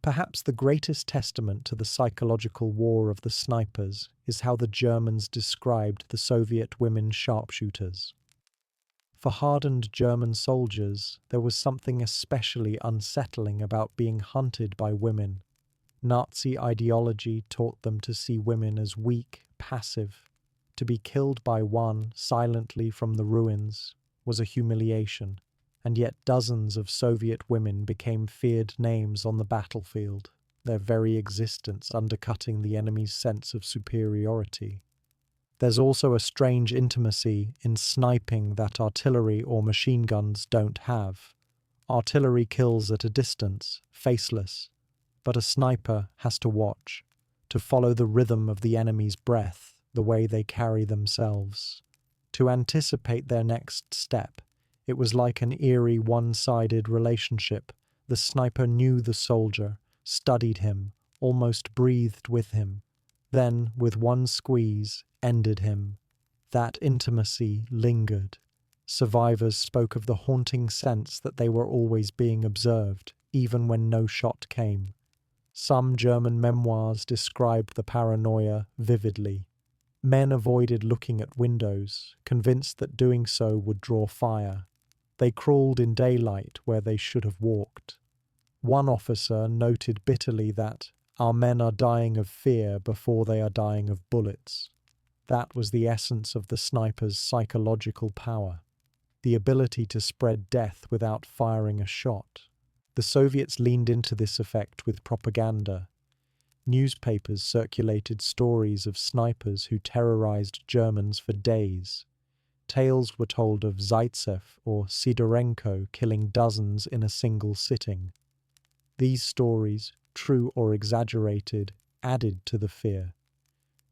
Perhaps the greatest testament to the psychological war of the snipers is how the Germans described the Soviet women sharpshooters. For hardened German soldiers, there was something especially unsettling about being hunted by women. Nazi ideology taught them to see women as weak, passive. To be killed by one silently from the ruins was a humiliation, and yet dozens of Soviet women became feared names on the battlefield, their very existence undercutting the enemy's sense of superiority. There's also a strange intimacy in sniping that artillery or machine guns don't have. Artillery kills at a distance, faceless, but a sniper has to watch, to follow the rhythm of the enemy's breath, the way they carry themselves. To anticipate their next step, it was like an eerie one-sided relationship. The sniper knew the soldier, studied him, almost breathed with him, then, with one squeeze, ended him. That intimacy lingered. Survivors spoke of the haunting sense that they were always being observed, even when no shot came. Some German memoirs describe the paranoia vividly. Men avoided looking at windows, convinced that doing so would draw fire. They crawled in daylight where they should have walked. One officer noted bitterly that our men are dying of fear before they are dying of bullets. That was the essence of the sniper's psychological power, the ability to spread death without firing a shot. The Soviets leaned into this effect with propaganda. Newspapers circulated stories of snipers who terrorized Germans for days. Tales were told of Zaitsev or Sidorenko killing dozens in a single sitting. These stories, true or exaggerated, added to the fear.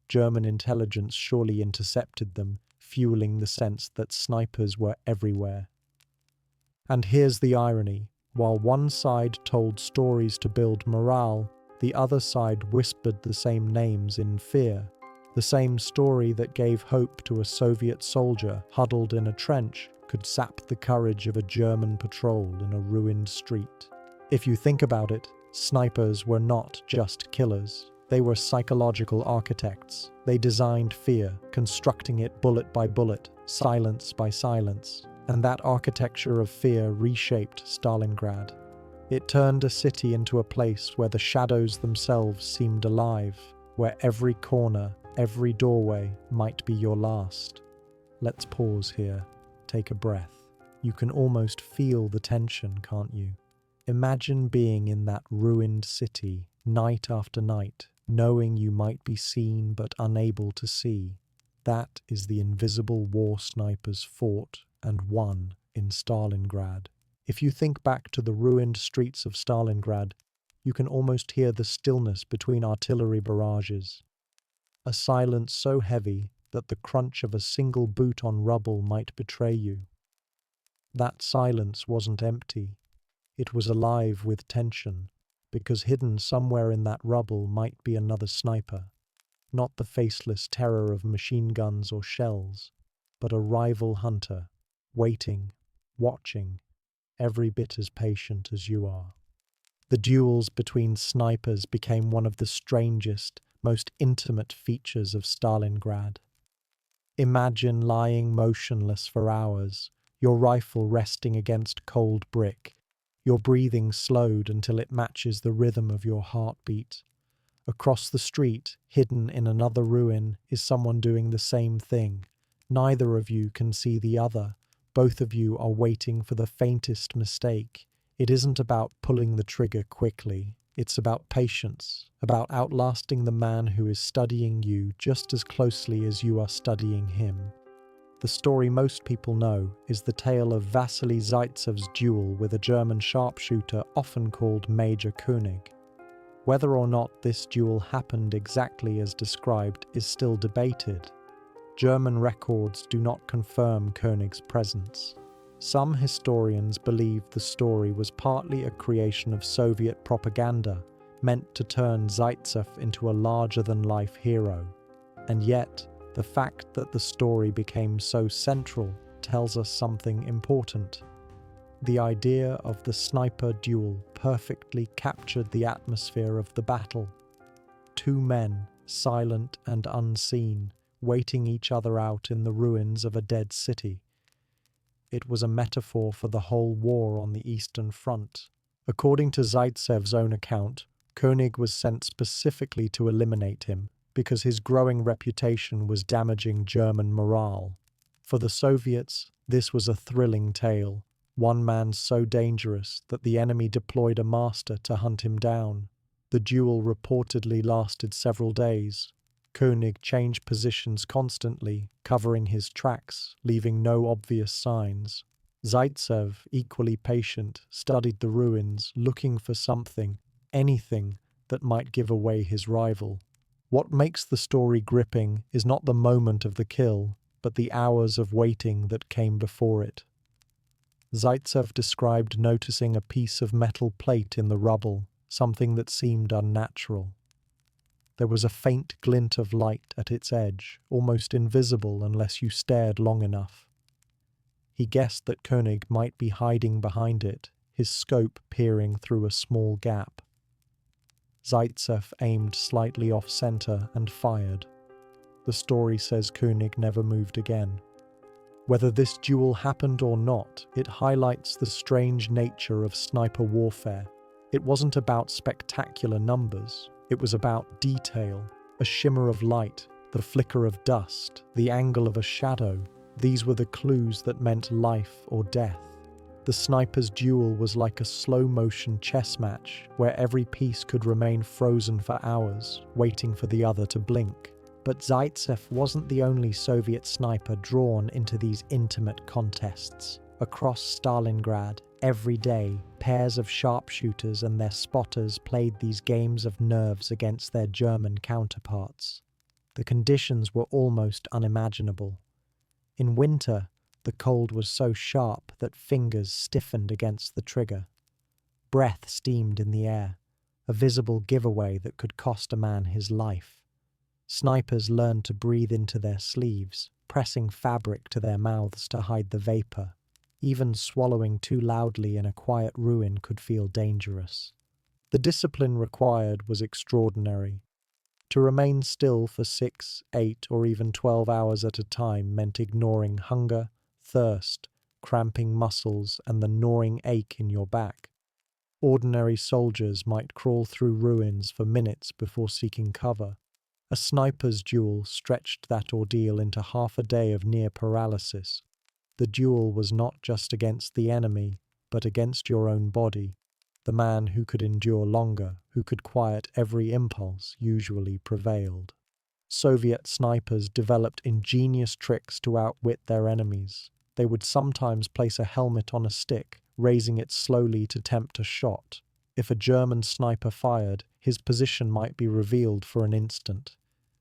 German intelligence surely intercepted them, fueling the sense that snipers were everywhere. And here's the irony. While one side told stories to build morale, the other side whispered the same names in fear. The same story that gave hope to a Soviet soldier huddled in a trench could sap the courage of a German patrol in a ruined street. If you think about it, snipers were not just killers. They were psychological architects. They designed fear, constructing it bullet by bullet, silence by silence. And that architecture of fear reshaped Stalingrad. It turned a city into a place where the shadows themselves seemed alive, where every corner, every doorway might be your last. Let's pause here. Take a breath. You can almost feel the tension, can't you? Imagine being in that ruined city, night after night, knowing you might be seen but unable to see. That is the invisible war snipers fought and won in Stalingrad. If you think back to the ruined streets of Stalingrad, you can almost hear the stillness between artillery barrages. A silence so heavy that the crunch of a single boot on rubble might betray you. That silence wasn't empty. It was alive with tension, because hidden somewhere in that rubble might be another sniper. Not the faceless terror of machine guns or shells, but a rival hunter, waiting, watching, every bit as patient as you are. The duels between snipers became one of the strangest, most intimate features of Stalingrad. Imagine lying motionless for hours, your rifle resting against cold brick, your breathing slowed until it matches the rhythm of your heartbeat. Across the street, hidden in another ruin, is someone doing the same thing. Neither of you can see the other. Both of you are waiting for the faintest mistake. It isn't about pulling the trigger quickly. It's about patience, about outlasting the man who is studying you just as closely as you are studying him. The story most people know is the tale of Vasily Zaitsev's duel with a German sharpshooter often called Major König. Whether or not this duel happened exactly as described is still debated. German records do not confirm König's presence. Some historians believe the story was partly a creation of Soviet propaganda, meant to turn Zaitsev into a larger-than-life hero. And yet, the fact that the story became so central tells us something important. The idea of the sniper duel perfectly captured the atmosphere of the battle. Two men, silent and unseen, waiting each other out in the ruins of a dead city. It was a metaphor for the whole war on the Eastern Front. According to Zaitsev's own account, König was sent specifically to eliminate him because his growing reputation was damaging German morale. For the Soviets, this was a thrilling tale, one man so dangerous that the enemy deployed a master to hunt him down. The duel reportedly lasted several days. König changed positions constantly, covering his tracks, leaving no obvious signs. Zaitsev, equally patient, studied the ruins, looking for something, anything, that might give away his rival. What makes the story gripping is not the moment of the kill, but the hours of waiting that came before it. Zaitsev described noticing a piece of metal plate in the rubble, something that seemed unnatural. There was a faint glint of light at its edge, almost invisible unless you stared long enough. He guessed that König might be hiding behind it, his scope peering through a small gap. Zaitsev aimed slightly off-center and fired. The story says König never moved again. Whether this duel happened or not, it highlights the strange nature of sniper warfare. It wasn't about spectacular numbers. It was about detail, a shimmer of light, the flicker of dust, the angle of a shadow. These were the clues that meant life or death. The sniper's duel was like a slow-motion chess match, where every piece could remain frozen for hours, waiting for the other to blink. But Zaitsev wasn't the only Soviet sniper drawn into these intimate contests. Across Stalingrad, every day, pairs of sharpshooters and their spotters played these games of nerves against their German counterparts. The conditions were almost unimaginable. In winter, the cold was so sharp that fingers stiffened against the trigger. Breath steamed in the air, a visible giveaway that could cost a man his life. Snipers learned to breathe into their sleeves, pressing fabric to their mouths to hide the vapor. Even swallowing too loudly in a quiet ruin could feel dangerous. The discipline required was extraordinary. To remain still for 6, 8, or even 12 hours at a time meant ignoring hunger, thirst, cramping muscles, and the gnawing ache in your back. Ordinary soldiers might crawl through ruins for minutes before seeking cover. A sniper's duel stretched that ordeal into half a day of near paralysis. The duel was not just against the enemy, but against your own body. The man who could endure longer, who could quiet every impulse, usually prevailed. Soviet snipers developed ingenious tricks to outwit their enemies. They would sometimes place a helmet on a stick, raising it slowly to tempt a shot. If a German sniper fired, his position might be revealed for an instant.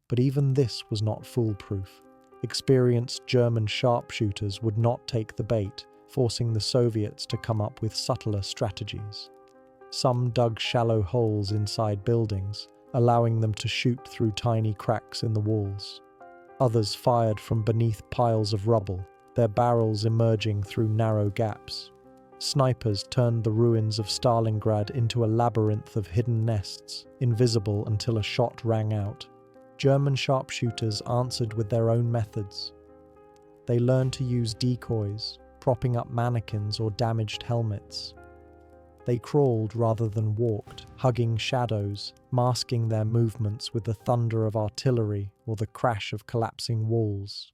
But even this was not foolproof. Experienced German sharpshooters would not take the bait, forcing the Soviets to come up with subtler strategies. Some dug shallow holes inside buildings, allowing them to shoot through tiny cracks in the walls. Others fired from beneath piles of rubble, their barrels emerging through narrow gaps. Snipers turned the ruins of Stalingrad into a labyrinth of hidden nests, invisible until a shot rang out. German sharpshooters answered with their own methods. They learned to use decoys, propping up mannequins or damaged helmets. They crawled rather than walked, hugging shadows, masking their movements with the thunder of artillery or the crash of collapsing walls.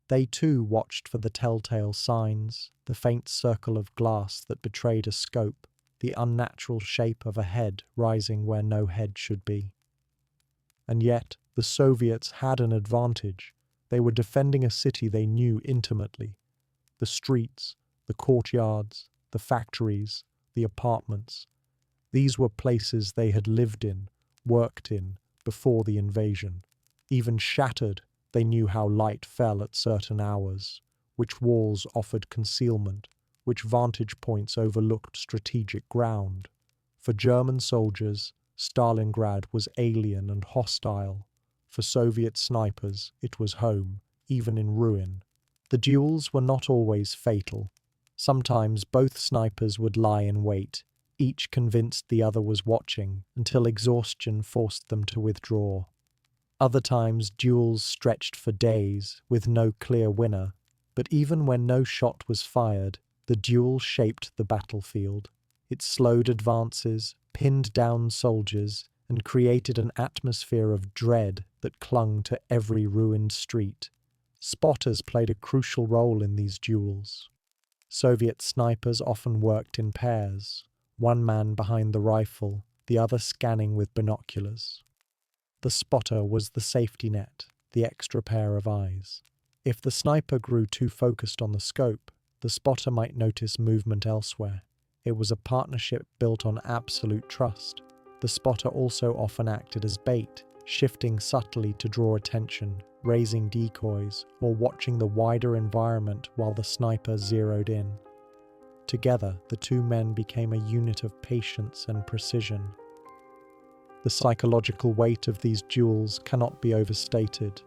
They too watched for the telltale signs, the faint circle of glass that betrayed a scope, the unnatural shape of a head rising where no head should be. And yet, the Soviets had an advantage. They were defending a city they knew intimately. The streets, the courtyards, the factories, the apartments. These were places they had lived in, worked in, before the invasion. Even shattered, they knew how light fell at certain hours, which walls offered concealment, which vantage points overlooked strategic ground. For German soldiers, Stalingrad was alien and hostile. For Soviet snipers, it was home, even in ruin. The duels were not always fatal. Sometimes both snipers would lie in wait, each convinced the other was watching, until exhaustion forced them to withdraw. Other times duels stretched for days, with no clear winner, but even when no shot was fired, the duel shaped the battlefield. It slowed advances, pinned down soldiers, and created an atmosphere of dread that clung to every ruined street. Spotters played a crucial role in these duels. Soviet snipers often worked in pairs, one man behind the rifle, the other scanning with binoculars. The spotter was the safety net, the extra pair of eyes. If the sniper grew too focused on the scope, the spotter might notice movement elsewhere. It was a partnership built on absolute trust. The spotter also often acted as bait, shifting subtly to draw attention, raising decoys, or watching the wider environment while the sniper zeroed in. Together, the two men became a unit of patience and precision. The psychological weight of these duels cannot be overstated.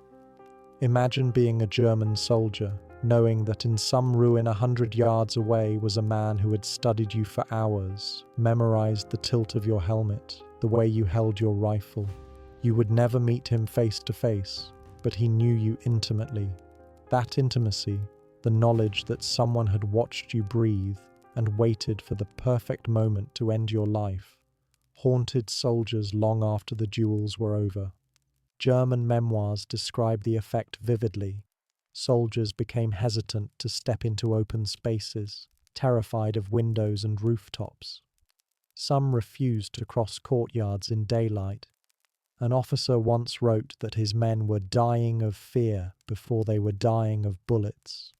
Imagine being a German soldier, knowing that in some ruin 100 yards away was a man who had studied you for hours, memorized the tilt of your helmet, the way you held your rifle. You would never meet him face to face, but he knew you intimately. That intimacy, the knowledge that someone had watched you breathe and waited for the perfect moment to end your life, haunted soldiers long after the duels were over. German memoirs describe the effect vividly. Soldiers became hesitant to step into open spaces, terrified of windows and rooftops. Some refused to cross courtyards in daylight. An officer once wrote that his men were dying of fear before they were dying of bullets.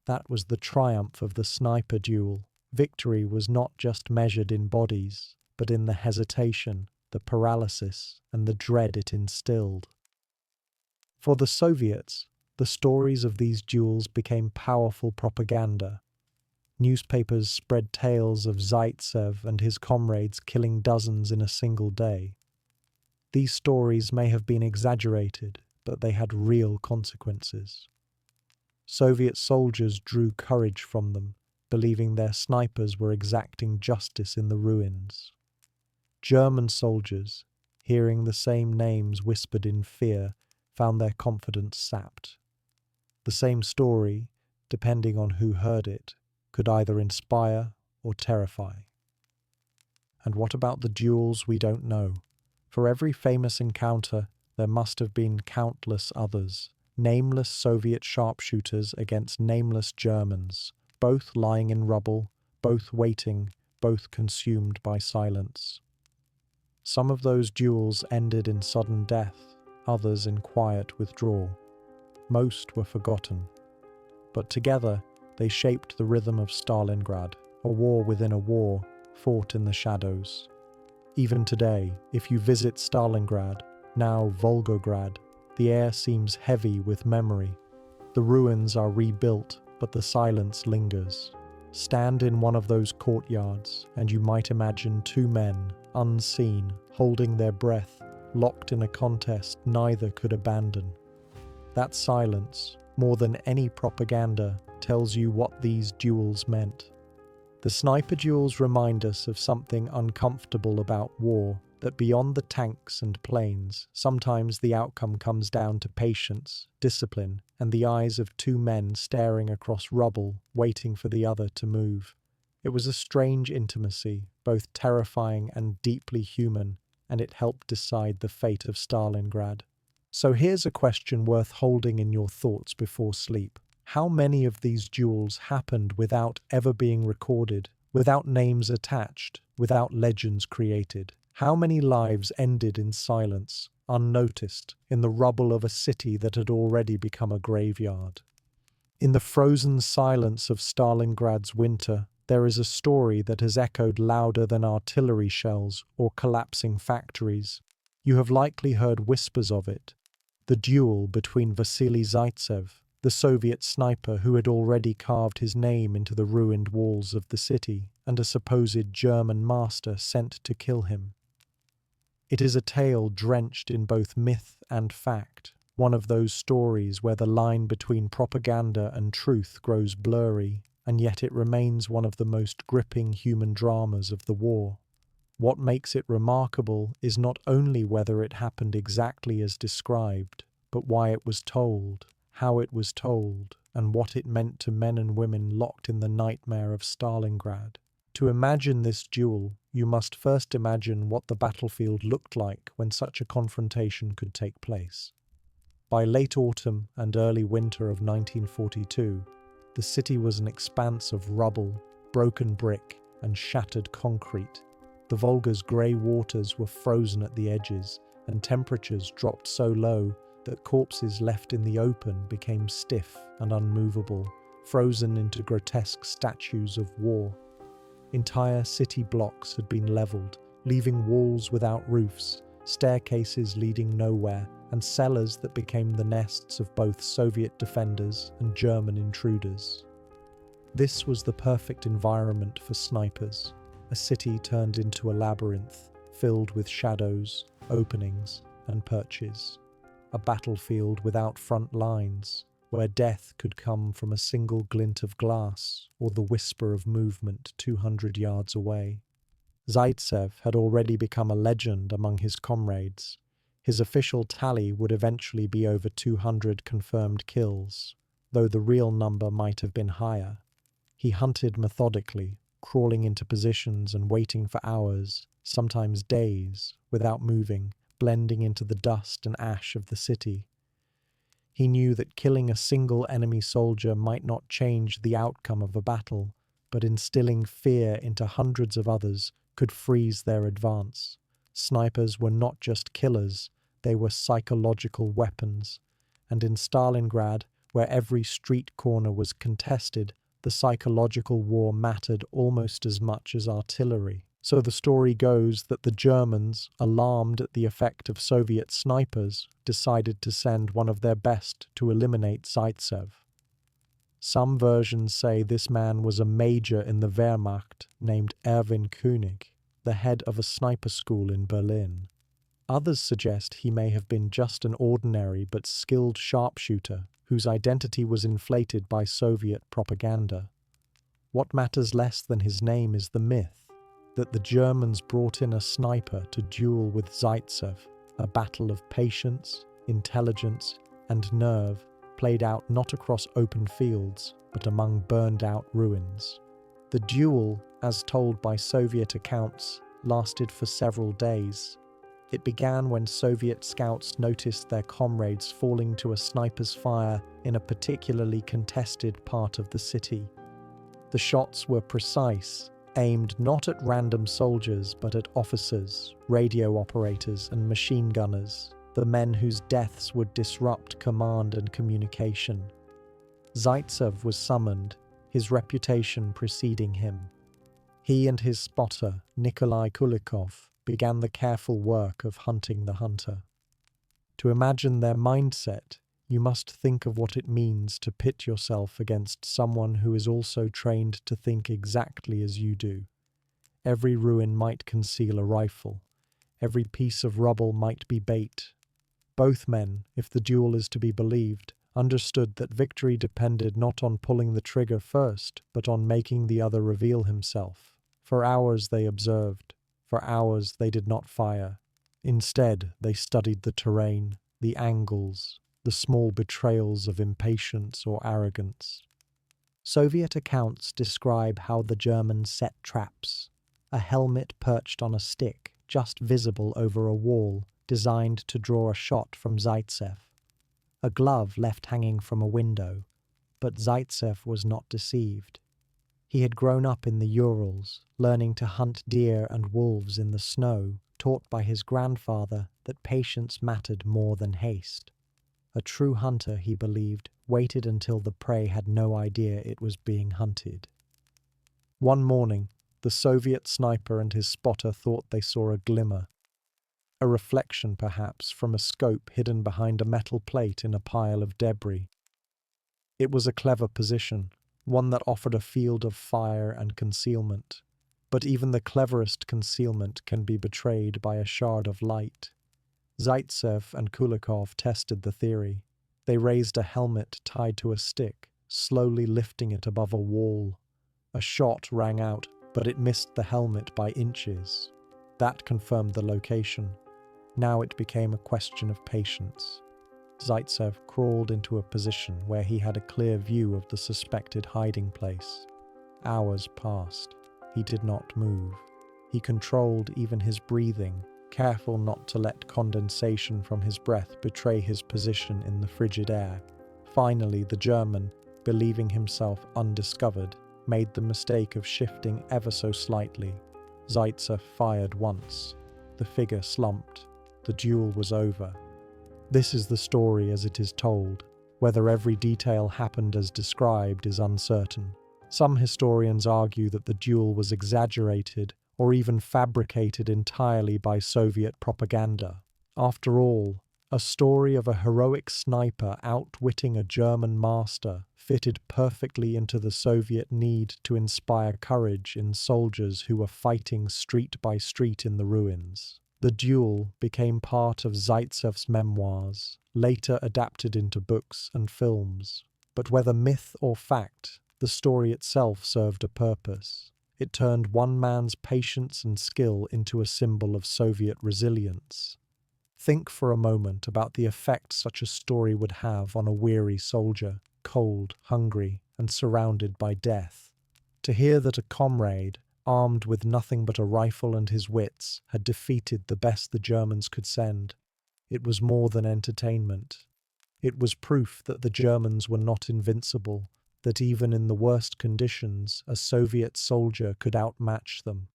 That was the triumph of the sniper duel. Victory was not just measured in bodies, but in the hesitation, the paralysis, and the dread it instilled. For the Soviets, the stories of these duels became powerful propaganda. Newspapers spread tales of Zaitsev and his comrades killing dozens in a single day. These stories may have been exaggerated, but they had real consequences. Soviet soldiers drew courage from them, believing their snipers were exacting justice in the ruins. German soldiers, hearing the same names whispered in fear, found their confidence sapped. The same story, depending on who heard it, could either inspire or terrify. And what about the duels we don't know? For every famous encounter, there must have been countless others, nameless Soviet sharpshooters against nameless Germans, both lying in rubble, both waiting, both consumed by silence. Some of those duels ended in sudden death, others in quiet withdrawal. Most were forgotten. But together, they shaped the rhythm of Stalingrad, a war within a war, fought in the shadows. Even today, if you visit Stalingrad, now Volgograd, the air seems heavy with memory. The ruins are rebuilt, but the silence lingers. Stand in one of those courtyards, and you might imagine two men, unseen, holding their breath, locked in a contest neither could abandon. That silence, more than any propaganda, tells you what these duels meant. The sniper duels remind us of something uncomfortable about war, that beyond the tanks and planes, sometimes the outcome comes down to patience, discipline, and the eyes of two men staring across rubble, waiting for the other to move. It was a strange intimacy, both terrifying and deeply human, and it helped decide the fate of Stalingrad. So here's a question worth holding in your thoughts before sleep. How many of these duels happened without ever being recorded, without names attached, without legends created? How many lives ended in silence, unnoticed, in the rubble of a city that had already become a graveyard? In the frozen silence of Stalingrad's winter, there is a story that has echoed louder than artillery shells or collapsing factories. You have likely heard whispers of it. The duel between Vasily Zaitsev, the Soviet sniper who had already carved his name into the ruined walls of the city, and a supposed German master sent to kill him. It is a tale drenched in both myth and fact, one of those stories where the line between propaganda and truth grows blurry, and yet it remains one of the most gripping human dramas of the war. What makes it remarkable is not only whether it happened exactly as described, but why it was told, how it was told, and what it meant to men and women locked in the nightmare of Stalingrad. To imagine this duel, you must first imagine what the battlefield looked like when such a confrontation could take place. By late autumn and early winter of 1942, the city was an expanse of rubble, broken brick, and shattered concrete. The Volga's grey waters were frozen at the edges, and temperatures dropped so low that corpses left in the open became stiff and unmovable, frozen into grotesque statues of war. Entire city blocks had been leveled, leaving walls without roofs, staircases leading nowhere, and cellars that became the nests of both Soviet defenders and German intruders. This was the perfect environment for snipers, a city turned into a labyrinth, filled with shadows, openings, and perches. A battlefield without front lines, where death could come from a single glint of glass or the whisper of movement 200 yards away. Zaitsev had already become a legend among his comrades. His official tally would eventually be over 200 confirmed kills, though the real number might have been higher. He hunted methodically, crawling into positions and waiting for hours, sometimes days, without moving, blending into the dust and ash of the city. He knew that killing a single enemy soldier might not change the outcome of a battle, but instilling fear into hundreds of others could freeze their advance. Snipers were not just killers, they were psychological weapons. And in Stalingrad, where every street corner was contested, the psychological war mattered almost as much as artillery. So the story goes that the Germans, alarmed at the effect of Soviet snipers, decided to send one of their best to eliminate Zaitsev. Some versions say this man was a major in the Wehrmacht named Erwin König, the head of a sniper school in Berlin. Others suggest he may have been just an ordinary but skilled sharpshooter whose identity was inflated by Soviet propaganda. What matters less than his name is the myth that the Germans brought in a sniper to duel with Zaitsev, a battle of patience, intelligence, and nerve played out not across open fields, but among burned-out ruins. The duel, as told by Soviet accounts, lasted for several days. It began when Soviet scouts noticed their comrades falling to a sniper's fire in a particularly contested part of the city. The shots were precise, aimed not at random soldiers but at officers, radio operators, and machine gunners, the men whose deaths would disrupt command and communication. Zaitsev was summoned, his reputation preceding him. He and his spotter, Nikolai Kulikov, began the careful work of hunting the hunter. To imagine their mindset, you must think of what it means to pit yourself against someone who is also trained to think exactly as you do. Every ruin might conceal a rifle. Every piece of rubble might be bait. Both men, if the duel is to be believed, understood that victory depended not on pulling the trigger first, but on making the other reveal himself. For hours they observed. For hours they did not fire. Instead, they studied the terrain, the angles, the small betrayals of impatience or arrogance. Soviet accounts describe how the Germans set traps. A helmet perched on a stick, just visible over a wall, designed to draw a shot from Zaitsev. A glove left hanging from a window, but Zaitsev was not deceived. He had grown up in the Urals, learning to hunt deer and wolves in the snow, taught by his grandfather that patience mattered more than haste. A true hunter, he believed, waited until the prey had no idea it was being hunted. One morning, the Soviet sniper and his spotter thought they saw a glimmer. A reflection, perhaps, from a scope hidden behind a metal plate in a pile of debris. It was a clever position, one that offered a field of fire and concealment. But even the cleverest concealment can be betrayed by a shard of light. Zaitsev and Kulikov tested the theory. They raised a helmet tied to a stick, slowly lifting it above a wall. A shot rang out, but it missed the helmet by inches. That confirmed the location. Now it became a question of patience. Zaitsev crawled into a position where he had a clear view of the suspected hiding place. Hours passed. He did not move. He controlled even his breathing, careful not to let condensation from his breath betray his position in the frigid air. Finally, the German, believing himself undiscovered, made the mistake of shifting ever so slightly. Zaitsev fired once. The figure slumped. The duel was over. This is the story as it is told. Whether every detail happened as described is uncertain. Some historians argue that the duel was exaggerated or even fabricated entirely by Soviet propaganda. After all, a story of a heroic sniper outwitting a German master fitted perfectly into the Soviet need to inspire courage in soldiers who were fighting street by street in the ruins. The duel became part of Zaitsev's memoirs, later adapted into books and films. But whether myth or fact, the story itself served a purpose. It turned one man's patience and skill into a symbol of Soviet resilience. Think for a moment about the effect such a story would have on a weary soldier, cold, hungry, and surrounded by death. To hear that a comrade, armed with nothing but a rifle and his wits, had defeated the best the Germans could send, it was more than entertainment. It was proof that the Germans were not invincible, that even in the worst conditions, a Soviet soldier could outmatch them.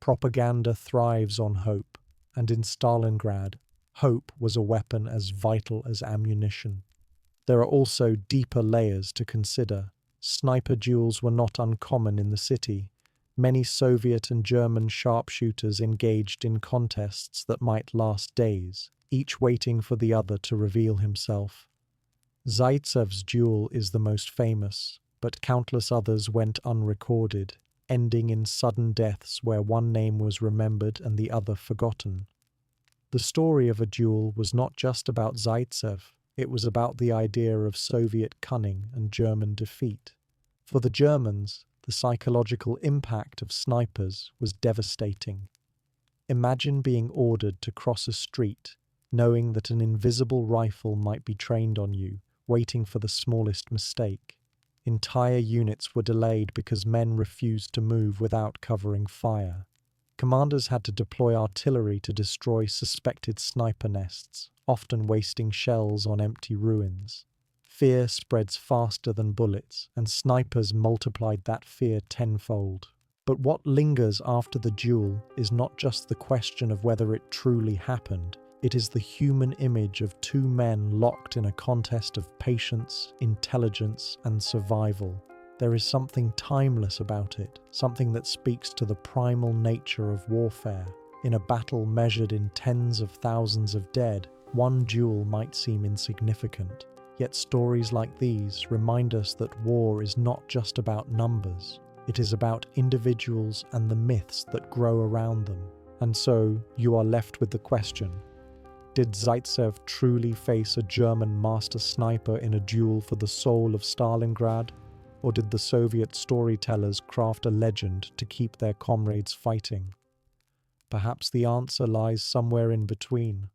Propaganda thrives on hope. and in Stalingrad, hope was a weapon as vital as ammunition. There are also deeper layers to consider. Sniper duels were not uncommon in the city. Many Soviet and German sharpshooters engaged in contests that might last days, each waiting for the other to reveal himself. Zaitsev's duel is the most famous, but countless others went unrecorded, ending in sudden deaths where one name was remembered and the other forgotten. The story of a duel was not just about Zaitsev, it was about the idea of Soviet cunning and German defeat. For the Germans, the psychological impact of snipers was devastating. Imagine being ordered to cross a street, knowing that an invisible rifle might be trained on you, waiting for the smallest mistake. Entire units were delayed because men refused to move without covering fire. Commanders had to deploy artillery to destroy suspected sniper nests, often wasting shells on empty ruins. Fear spreads faster than bullets, and snipers multiplied that fear tenfold. But what lingers after the duel is not just the question of whether it truly happened, it is the human image of two men locked in a contest of patience, intelligence, and survival. There is something timeless about it, something that speaks to the primal nature of warfare. In a battle measured in tens of thousands of dead, one duel might seem insignificant. Yet stories like these remind us that war is not just about numbers. It is about individuals and the myths that grow around them. And so, you are left with the question: did Zaitsev truly face a German master sniper in a duel for the soul of Stalingrad? Or did the Soviet storytellers craft a legend to keep their comrades fighting? Perhaps the answer lies somewhere in between.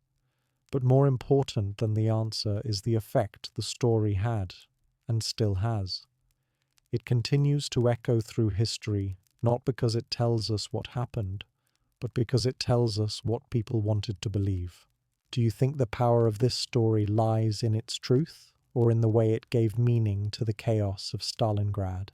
But more important than the answer is the effect the story had, and still has. It continues to echo through history, not because it tells us what happened, but because it tells us what people wanted to believe. Do you think the power of this story lies in its truth, or in the way it gave meaning to the chaos of Stalingrad?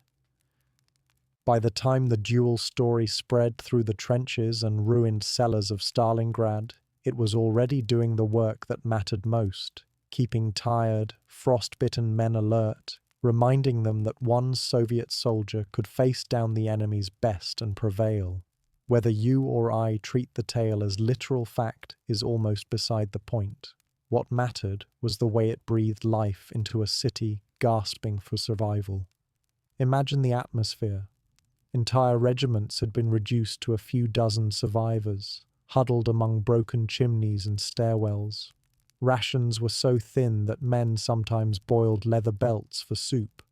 By the time the duel story spread through the trenches and ruined cellars of Stalingrad, it was already doing the work that mattered most, keeping tired, frost-bitten men alert, reminding them that one Soviet soldier could face down the enemy's best and prevail. Whether you or I treat the tale as literal fact is almost beside the point. What mattered was the way it breathed life into a city gasping for survival. Imagine the atmosphere. Entire regiments had been reduced to a few dozen survivors, huddled among broken chimneys and stairwells. Rations were so thin that men sometimes boiled leather belts for soup.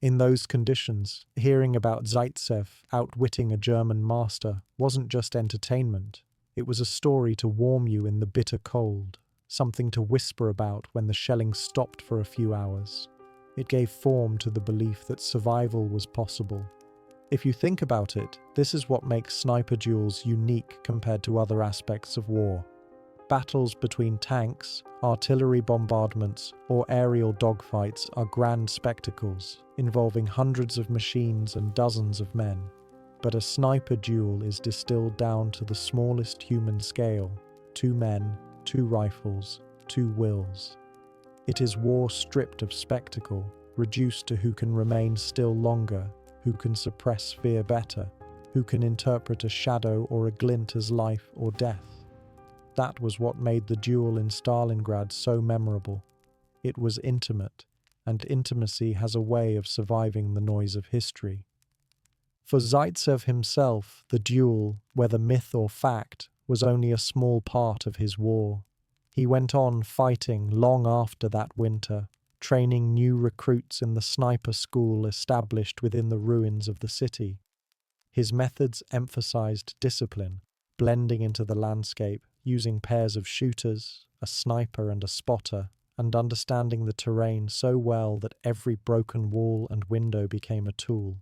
In those conditions, hearing about Zaitsev outwitting a German master wasn't just entertainment. It was a story to warm you in the bitter cold, something to whisper about when the shelling stopped for a few hours. It gave form to the belief that survival was possible. If you think about it, this is what makes sniper duels unique compared to other aspects of war. Battles between tanks, artillery bombardments, or aerial dogfights are grand spectacles, involving hundreds of machines and dozens of men. But a sniper duel is distilled down to the smallest human scale: 2 men, 2 rifles, 2 wills. It is war stripped of spectacle, reduced to who can remain still longer, who can suppress fear better, who can interpret a shadow or a glint as life or death. That was what made the duel in Stalingrad so memorable. It was intimate, and intimacy has a way of surviving the noise of history. For Zaitsev himself, the duel, whether myth or fact, was only a small part of his war. He went on fighting long after that winter, training new recruits in the sniper school established within the ruins of the city. His methods emphasized discipline, blending into the landscape, using pairs of shooters, a sniper and a spotter, and understanding the terrain so well that every broken wall and window became a tool.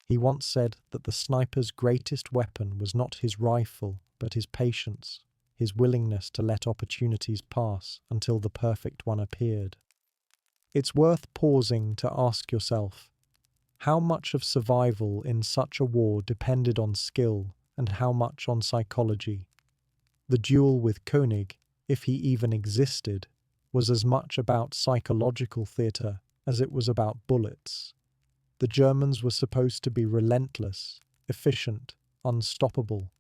He once said that the sniper's greatest weapon was not his rifle, but his patience, his willingness to let opportunities pass until the perfect one appeared. It's worth pausing to ask yourself, how much of survival in such a war depended on skill and how much on psychology? The duel with König, if he even existed, was as much about psychological theatre as it was about bullets. The Germans were supposed to be relentless, efficient, unstoppable.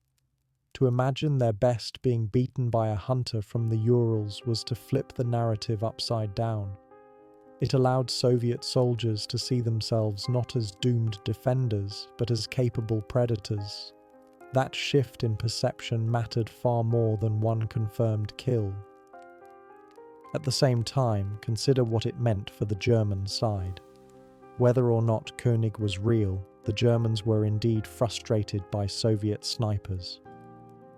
To imagine their best being beaten by a hunter from the Urals was to flip the narrative upside down. It allowed Soviet soldiers to see themselves not as doomed defenders, but as capable predators. That shift in perception mattered far more than one confirmed kill. At the same time, consider what it meant for the German side. Whether or not König was real, the Germans were indeed frustrated by Soviet snipers.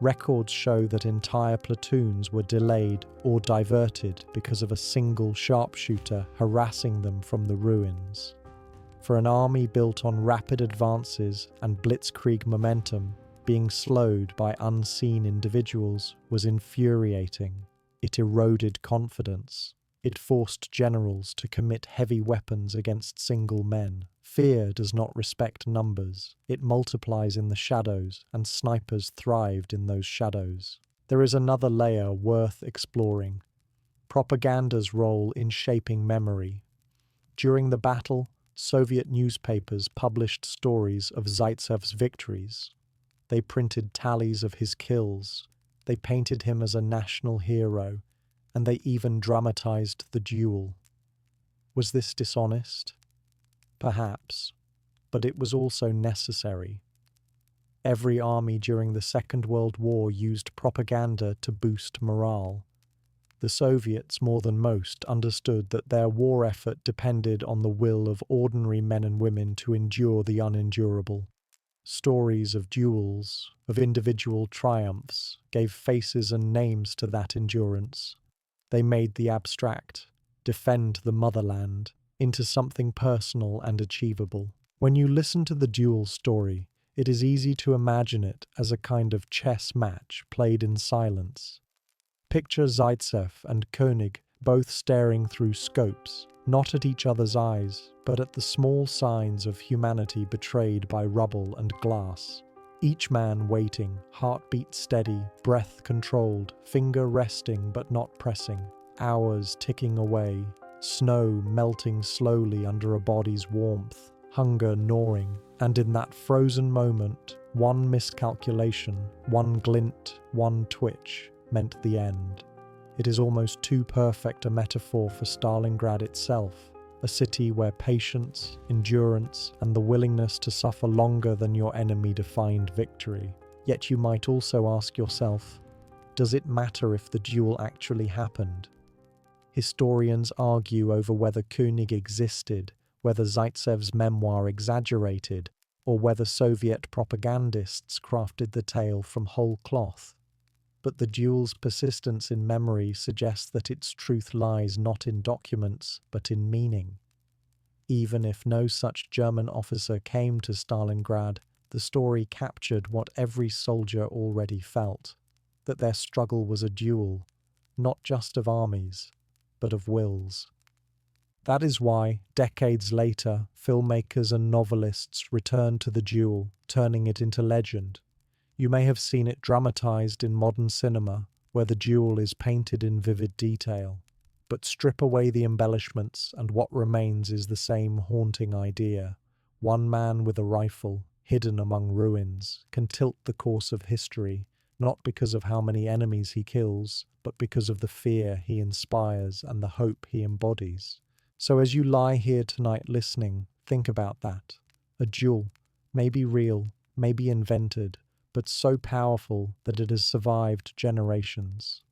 Records show that entire platoons were delayed or diverted because of a single sharpshooter harassing them from the ruins. For an army built on rapid advances and blitzkrieg momentum, being slowed by unseen individuals was infuriating. It eroded confidence. It forced generals to commit heavy weapons against single men. Fear does not respect numbers. It multiplies in the shadows, and snipers thrived in those shadows. There is another layer worth exploring: propaganda's role in shaping memory. During the battle, Soviet newspapers published stories of Zaitsev's victories. They printed tallies of his kills. They painted him as a national hero, and they even dramatized the duel. Was this dishonest? Perhaps, but it was also necessary. Every army during the Second World War used propaganda to boost morale. The Soviets, more than most, understood that their war effort depended on the will of ordinary men and women to endure the unendurable. Stories of duels, of individual triumphs, gave faces and names to that endurance. They made the abstract, defend the motherland, into something personal and achievable. When you listen to the duel story, it is easy to imagine it as a kind of chess match played in silence. Picture Zaitsev and König both staring through scopes, not at each other's eyes, but at the small signs of humanity betrayed by rubble and glass. Each man waiting, heartbeat steady, breath controlled, finger resting but not pressing, hours ticking away, snow melting slowly under a body's warmth, hunger gnawing, and in that frozen moment, one miscalculation, one glint, one twitch meant the end. It is almost too perfect a metaphor for Stalingrad itself, a city where patience, endurance, and the willingness to suffer longer than your enemy defined victory. Yet you might also ask yourself, does it matter if the duel actually happened? Historians argue over whether König existed, whether Zaitsev's memoir exaggerated, or whether Soviet propagandists crafted the tale from whole cloth. But the duel's persistence in memory suggests that its truth lies not in documents, but in meaning. Even if no such German officer came to Stalingrad, the story captured what every soldier already felt, that their struggle was a duel, not just of armies, but of wills. That is why, decades later, filmmakers and novelists return to the duel, turning it into legend. You may have seen it dramatized in modern cinema, where the duel is painted in vivid detail. But strip away the embellishments, and what remains is the same haunting idea. One man with a rifle, hidden among ruins, can tilt the course of history, not because of how many enemies he kills, but because of the fear he inspires and the hope he embodies. So as you lie here tonight listening, think about that. A duel, maybe real, maybe invented, but so powerful that it has survived generations.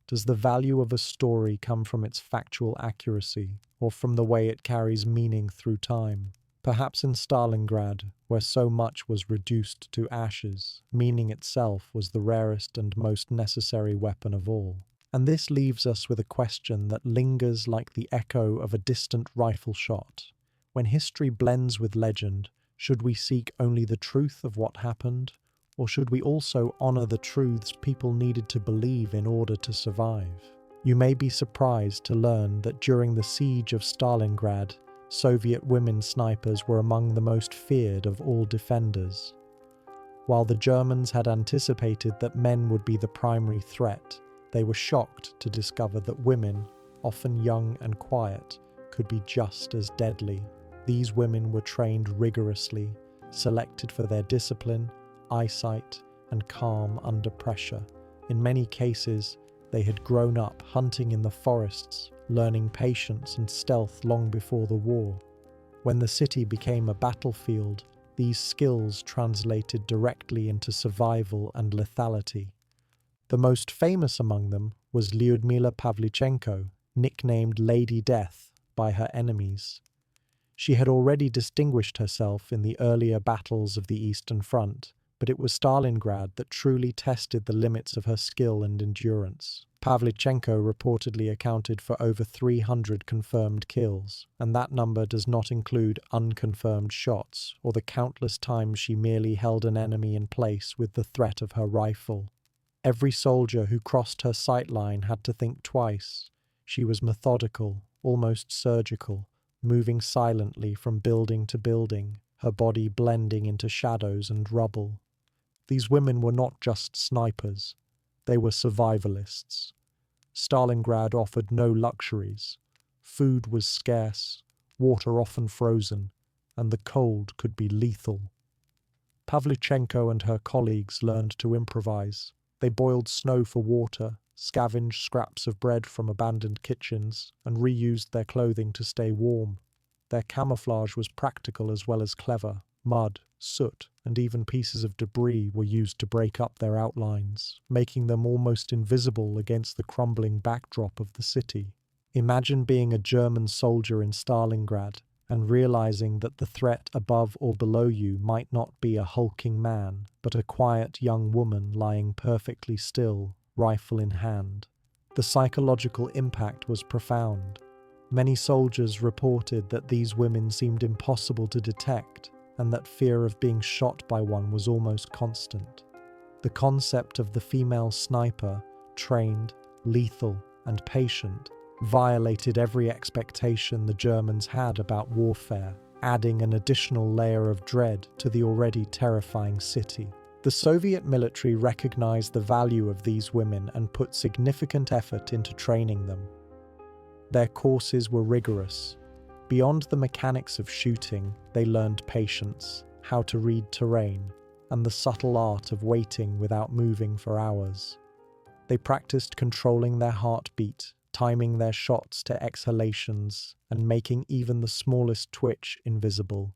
Does the value of a story come from its factual accuracy, or from the way it carries meaning through time? Perhaps in Stalingrad, where so much was reduced to ashes, meaning itself was the rarest and most necessary weapon of all. And this leaves us with a question that lingers like the echo of a distant rifle shot. When history blends with legend, should we seek only the truth of what happened, or should we also honor the truths people needed to believe in order to survive? You may be surprised to learn that during the siege of Stalingrad, Soviet women snipers were among the most feared of all defenders. While the Germans had anticipated that men would be the primary threat, they were shocked to discover that women, often young and quiet, could be just as deadly. These women were trained rigorously, selected for their discipline, eyesight, and calm under pressure. In many cases, they had grown up hunting in the forests, learning patience and stealth long before the war. When the city became a battlefield, these skills translated directly into survival and lethality. The most famous among them was Lyudmila Pavlichenko, nicknamed Lady Death by her enemies. She had already distinguished herself in the earlier battles of the Eastern Front, but it was Stalingrad that truly tested the limits of her skill and endurance. Pavlichenko reportedly accounted for over 300 confirmed kills, and that number does not include unconfirmed shots or the countless times she merely held an enemy in place with the threat of her rifle. Every soldier who crossed her sight line had to think twice. She was methodical, almost surgical, moving silently from building to building, her body blending into shadows and rubble. These women were not just snipers, they were survivalists. Stalingrad offered no luxuries. Food was scarce, water often frozen, and the cold could be lethal. Pavlichenko and her colleagues learned to improvise. They boiled snow for water, scavenged scraps of bread from abandoned kitchens, and reused their clothing to stay warm. Their camouflage was practical as well as clever. Mud, soot, and even pieces of debris were used to break up their outlines, making them almost invisible against the crumbling backdrop of the city. Imagine being a German soldier in Stalingrad and realizing that the threat above or below you might not be a hulking man, but a quiet young woman lying perfectly still, rifle in hand. The psychological impact was profound. Many soldiers reported that these women seemed impossible to detect, and that fear of being shot by one was almost constant. The concept of the female sniper, trained, lethal, and patient, violated every expectation the Germans had about warfare, adding an additional layer of dread to the already terrifying city. The Soviet military recognized the value of these women and put significant effort into training them. Their courses were rigorous. Beyond the mechanics of shooting, they learned patience, how to read terrain, and the subtle art of waiting without moving for hours. They practiced controlling their heartbeat, timing their shots to exhalations, and making even the smallest twitch invisible.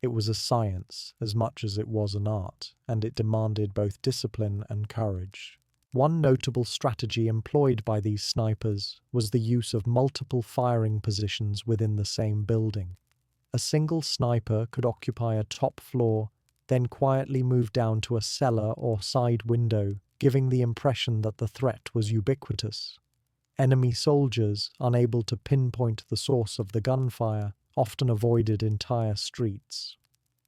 It was a science as much as it was an art, and it demanded both discipline and courage. One notable strategy employed by these snipers was the use of multiple firing positions within the same building. A single sniper could occupy a top floor, then quietly move down to a cellar or side window, giving the impression that the threat was ubiquitous. Enemy soldiers, unable to pinpoint the source of the gunfire, often avoided entire streets.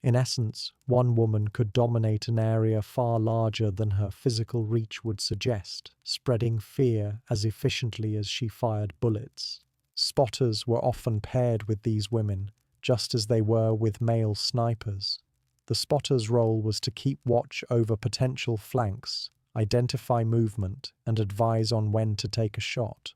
In essence, one woman could dominate an area far larger than her physical reach would suggest, spreading fear as efficiently as she fired bullets. Spotters were often paired with these women, just as they were with male snipers. The spotter's role was to keep watch over potential flanks, identify movement, and advise on when to take a shot.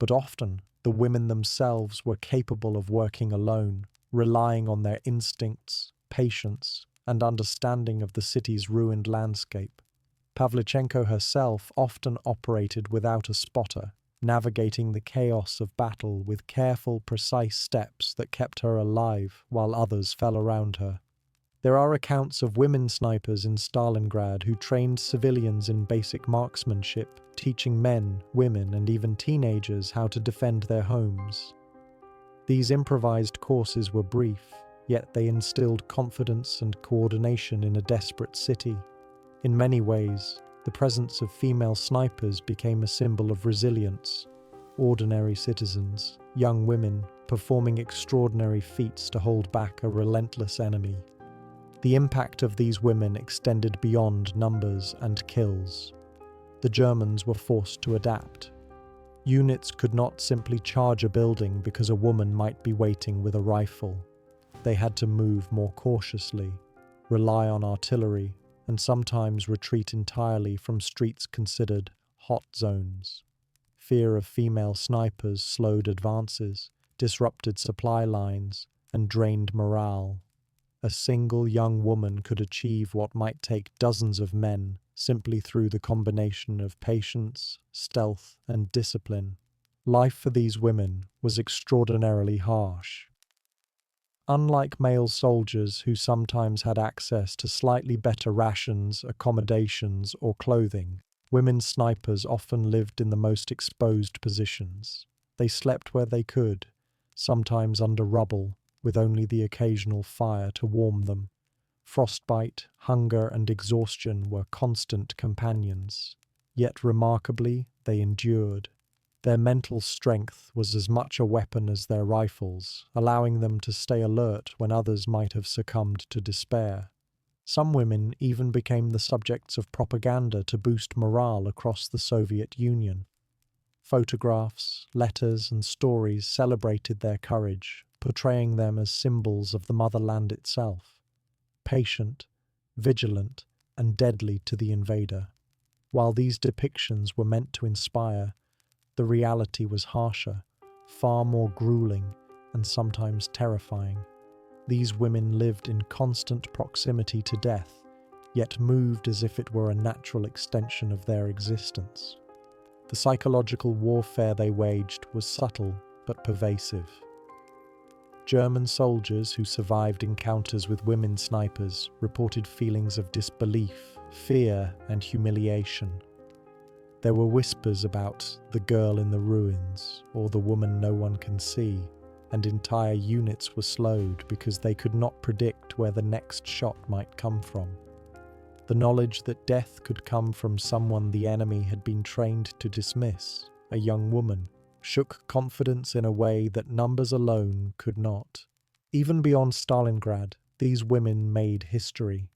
But often, the women themselves were capable of working alone, relying on their instincts, patience, and understanding of the city's ruined landscape. Pavlichenko herself often operated without a spotter, navigating the chaos of battle with careful, precise steps that kept her alive while others fell around her. There are accounts of women snipers in Stalingrad who trained civilians in basic marksmanship, teaching men, women, and even teenagers how to defend their homes. These improvised courses were brief, yet they instilled confidence and coordination in a desperate city. In many ways, the presence of female snipers became a symbol of resilience. Ordinary citizens, young women, performing extraordinary feats to hold back a relentless enemy. The impact of these women extended beyond numbers and kills. The Germans were forced to adapt. Units could not simply charge a building because a woman might be waiting with a rifle. They had to move more cautiously, rely on artillery, and sometimes retreat entirely from streets considered hot zones. Fear of female snipers slowed advances, disrupted supply lines, and drained morale. A single young woman could achieve what might take dozens of men simply through the combination of patience, stealth, and discipline. Life for these women was extraordinarily harsh. Unlike male soldiers who sometimes had access to slightly better rations, accommodations, or clothing, women snipers often lived in the most exposed positions. They slept where they could, sometimes under rubble, with only the occasional fire to warm them. Frostbite, hunger, and exhaustion were constant companions. Yet remarkably, they endured. Their mental strength was as much a weapon as their rifles, allowing them to stay alert when others might have succumbed to despair. Some women even became the subjects of propaganda to boost morale across the Soviet Union. Photographs, letters, and stories celebrated their courage, portraying them as symbols of the motherland itself. Patient, vigilant, and deadly to the invader. While these depictions were meant to inspire, the reality was harsher, far more grueling, and sometimes terrifying. These women lived in constant proximity to death, yet moved as if it were a natural extension of their existence. The psychological warfare they waged was subtle but pervasive. German soldiers who survived encounters with women snipers reported feelings of disbelief, fear, and humiliation. There were whispers about the girl in the ruins or the woman no one can see, and entire units were slowed because they could not predict where the next shot might come from. The knowledge that death could come from someone the enemy had been trained to dismiss, a young woman, shook confidence in a way that numbers alone could not. Even beyond Stalingrad, these women made history.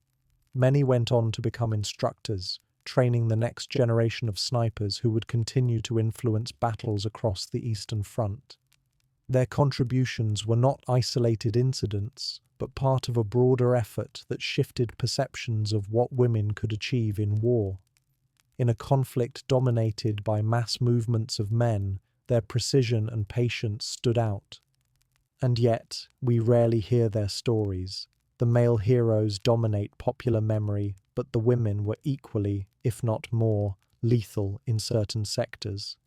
Many went on to become instructors, training the next generation of snipers who would continue to influence battles across the Eastern Front. Their contributions were not isolated incidents, but part of a broader effort that shifted perceptions of what women could achieve in war. In a conflict dominated by mass movements of men, their precision and patience stood out. And yet, we rarely hear their stories. The male heroes dominate popular memory, but the women were equally, if not more, lethal in certain sectors.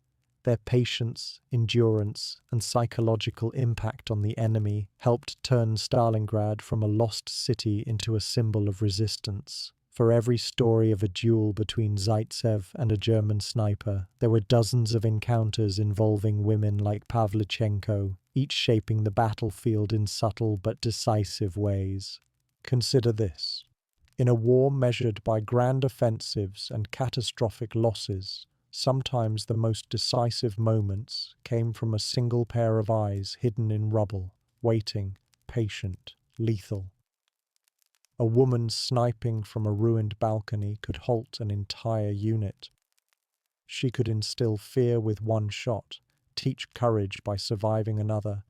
Their patience, endurance, and psychological impact on the enemy helped turn Stalingrad from a lost city into a symbol of resistance. For every story of a duel between Zaitsev and a German sniper, there were dozens of encounters involving women like Pavlichenko, each shaping the battlefield in subtle but decisive ways. Consider this. In a war measured by grand offensives and catastrophic losses, sometimes the most decisive moments came from a single pair of eyes hidden in rubble, waiting, patient, lethal. A woman sniping from a ruined balcony could halt an entire unit. She could instill fear with one shot, teach courage by surviving another,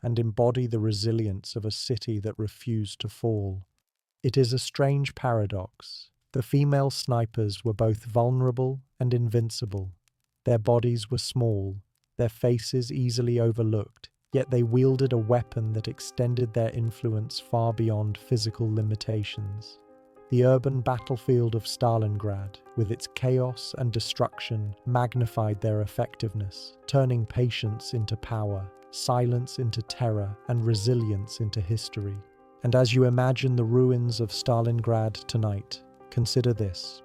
and embody the resilience of a city that refused to fall. It is a strange paradox. The female snipers were both vulnerable and invincible. Their bodies were small, their faces easily overlooked, yet they wielded a weapon that extended their influence far beyond physical limitations. The urban battlefield of Stalingrad, with its chaos and destruction, magnified their effectiveness, turning patience into power, silence into terror, and resilience into history. And as you imagine the ruins of Stalingrad tonight, consider this.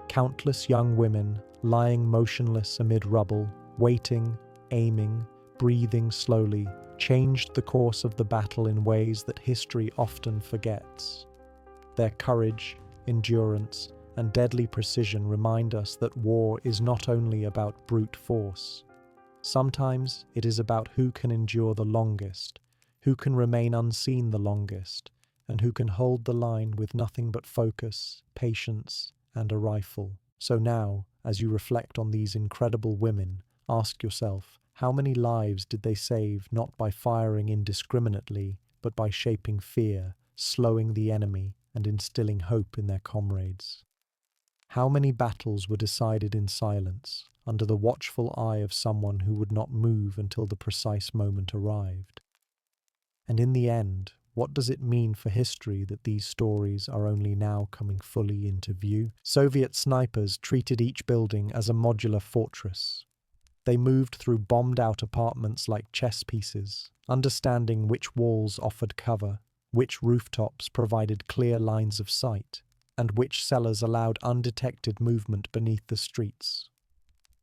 Countless young women lying motionless amid rubble, waiting, aiming, breathing slowly, changed the course of the battle in ways that history often forgets. Their courage, endurance, and deadly precision remind us that war is not only about brute force. Sometimes it is about who can endure the longest, who can remain unseen the longest, and who can hold the line with nothing but focus, patience, and a rifle. So now, as you reflect on these incredible women, ask yourself, how many lives did they save not by firing indiscriminately, but by shaping fear, slowing the enemy, and instilling hope in their comrades. How many battles were decided in silence, under the watchful eye of someone who would not move until the precise moment arrived? And in the end, what does it mean for history that these stories are only now coming fully into view? Soviet snipers treated each building as a modular fortress. They moved through bombed-out apartments like chess pieces, understanding which walls offered cover, which rooftops provided clear lines of sight, and which cellars allowed undetected movement beneath the streets.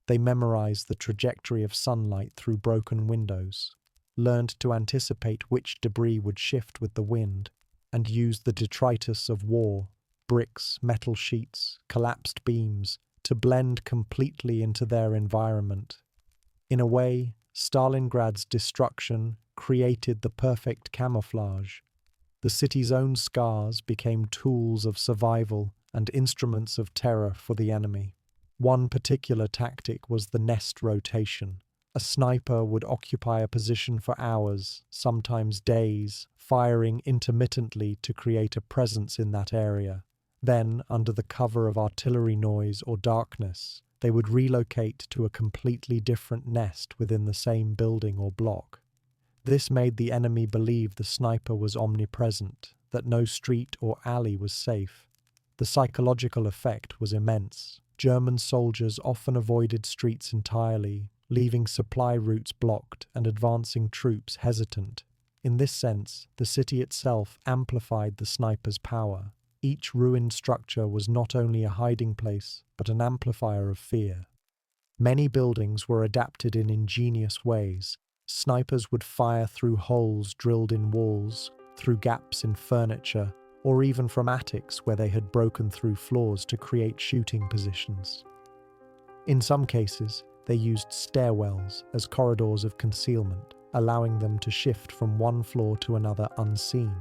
They memorized the trajectory of sunlight through broken windows, learned to anticipate which debris would shift with the wind, and used the detritus of war, bricks, metal sheets, collapsed beams, to blend completely into their environment. In a way, Stalingrad's destruction created the perfect camouflage. The city's own scars became tools of survival and instruments of terror for the enemy. One particular tactic was the nest rotation. A sniper would occupy a position for hours, sometimes days, firing intermittently to create a presence in that area. Then, under the cover of artillery noise or darkness, they would relocate to a completely different nest within the same building or block. This made the enemy believe the sniper was omnipresent, that no street or alley was safe. The psychological effect was immense. German soldiers often avoided streets entirely, leaving supply routes blocked and advancing troops hesitant. In this sense, the city itself amplified the sniper's power. Each ruined structure was not only a hiding place, but an amplifier of fear. Many buildings were adapted in ingenious ways. Snipers would fire through holes drilled in walls, through gaps in furniture, or even from attics where they had broken through floors to create shooting positions. In some cases, they used stairwells as corridors of concealment, allowing them to shift from one floor to another unseen.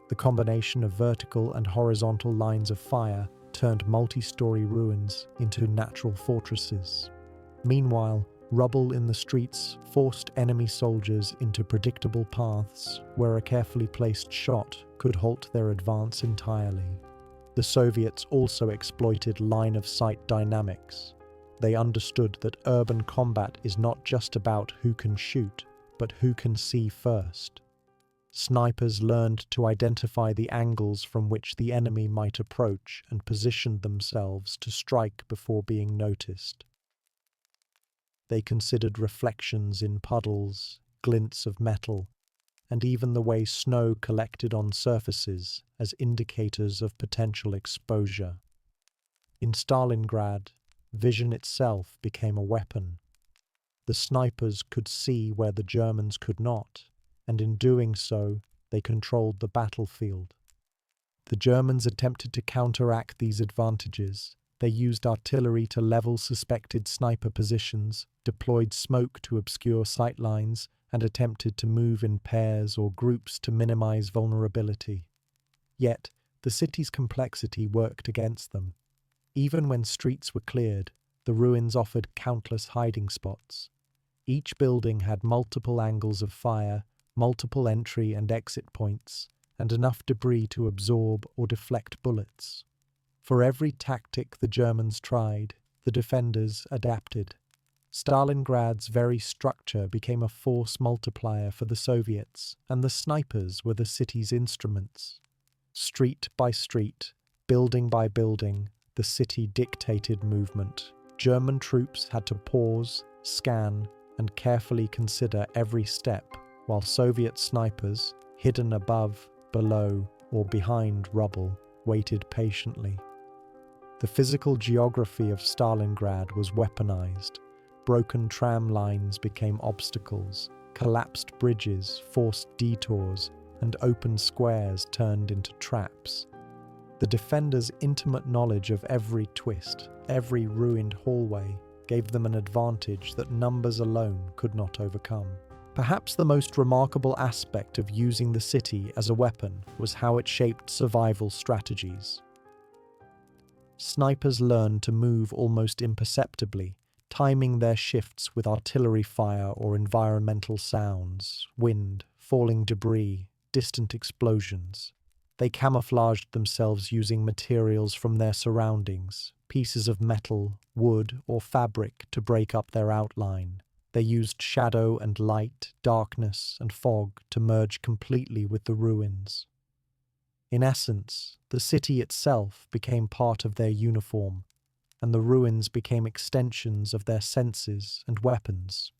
The combination of vertical and horizontal lines of fire turned multi-story ruins into natural fortresses. Meanwhile, rubble in the streets forced enemy soldiers into predictable paths where a carefully placed shot could halt their advance entirely. The Soviets also exploited line-of-sight dynamics. They understood that urban combat is not just about who can shoot, but who can see first. Snipers learned to identify the angles from which the enemy might approach and positioned themselves to strike before being noticed. They considered reflections in puddles, glints of metal, and even the way snow collected on surfaces as indicators of potential exposure. In Stalingrad, vision itself became a weapon. The snipers could see where the Germans could not, and in doing so, they controlled the battlefield. The Germans attempted to counteract these advantages. They used artillery to level suspected sniper positions, deployed smoke to obscure sightlines, and attempted to move in pairs or groups to minimize vulnerability. Yet, the city's complexity worked against them. Even when streets were cleared, the ruins offered countless hiding spots. Each building had multiple angles of fire, multiple entry and exit points, and enough debris to absorb or deflect bullets. For every tactic the Germans tried, the defenders adapted. Stalingrad's very structure became a force multiplier for the Soviets, and the snipers were the city's instruments. Street by street, building by building, the city dictated movement. German troops had to pause, scan, and carefully consider every step, while Soviet snipers, hidden above, below, or behind rubble, waited patiently. The physical geography of Stalingrad was weaponized. Broken tram lines became obstacles, collapsed bridges forced detours, and open squares turned into traps. The defenders' intimate knowledge of every twist, every ruined hallway, gave them an advantage that numbers alone could not overcome. Perhaps the most remarkable aspect of using the city as a weapon was how it shaped survival strategies. Snipers learned to move almost imperceptibly, timing their shifts with artillery fire or environmental sounds, wind, falling debris, distant explosions. They camouflaged themselves using materials from their surroundings, pieces of metal, wood, or fabric to break up their outline. They used shadow and light, darkness and fog to merge completely with the ruins. In essence, the city itself became part of their uniform, and the ruins became extensions of their senses and weapons.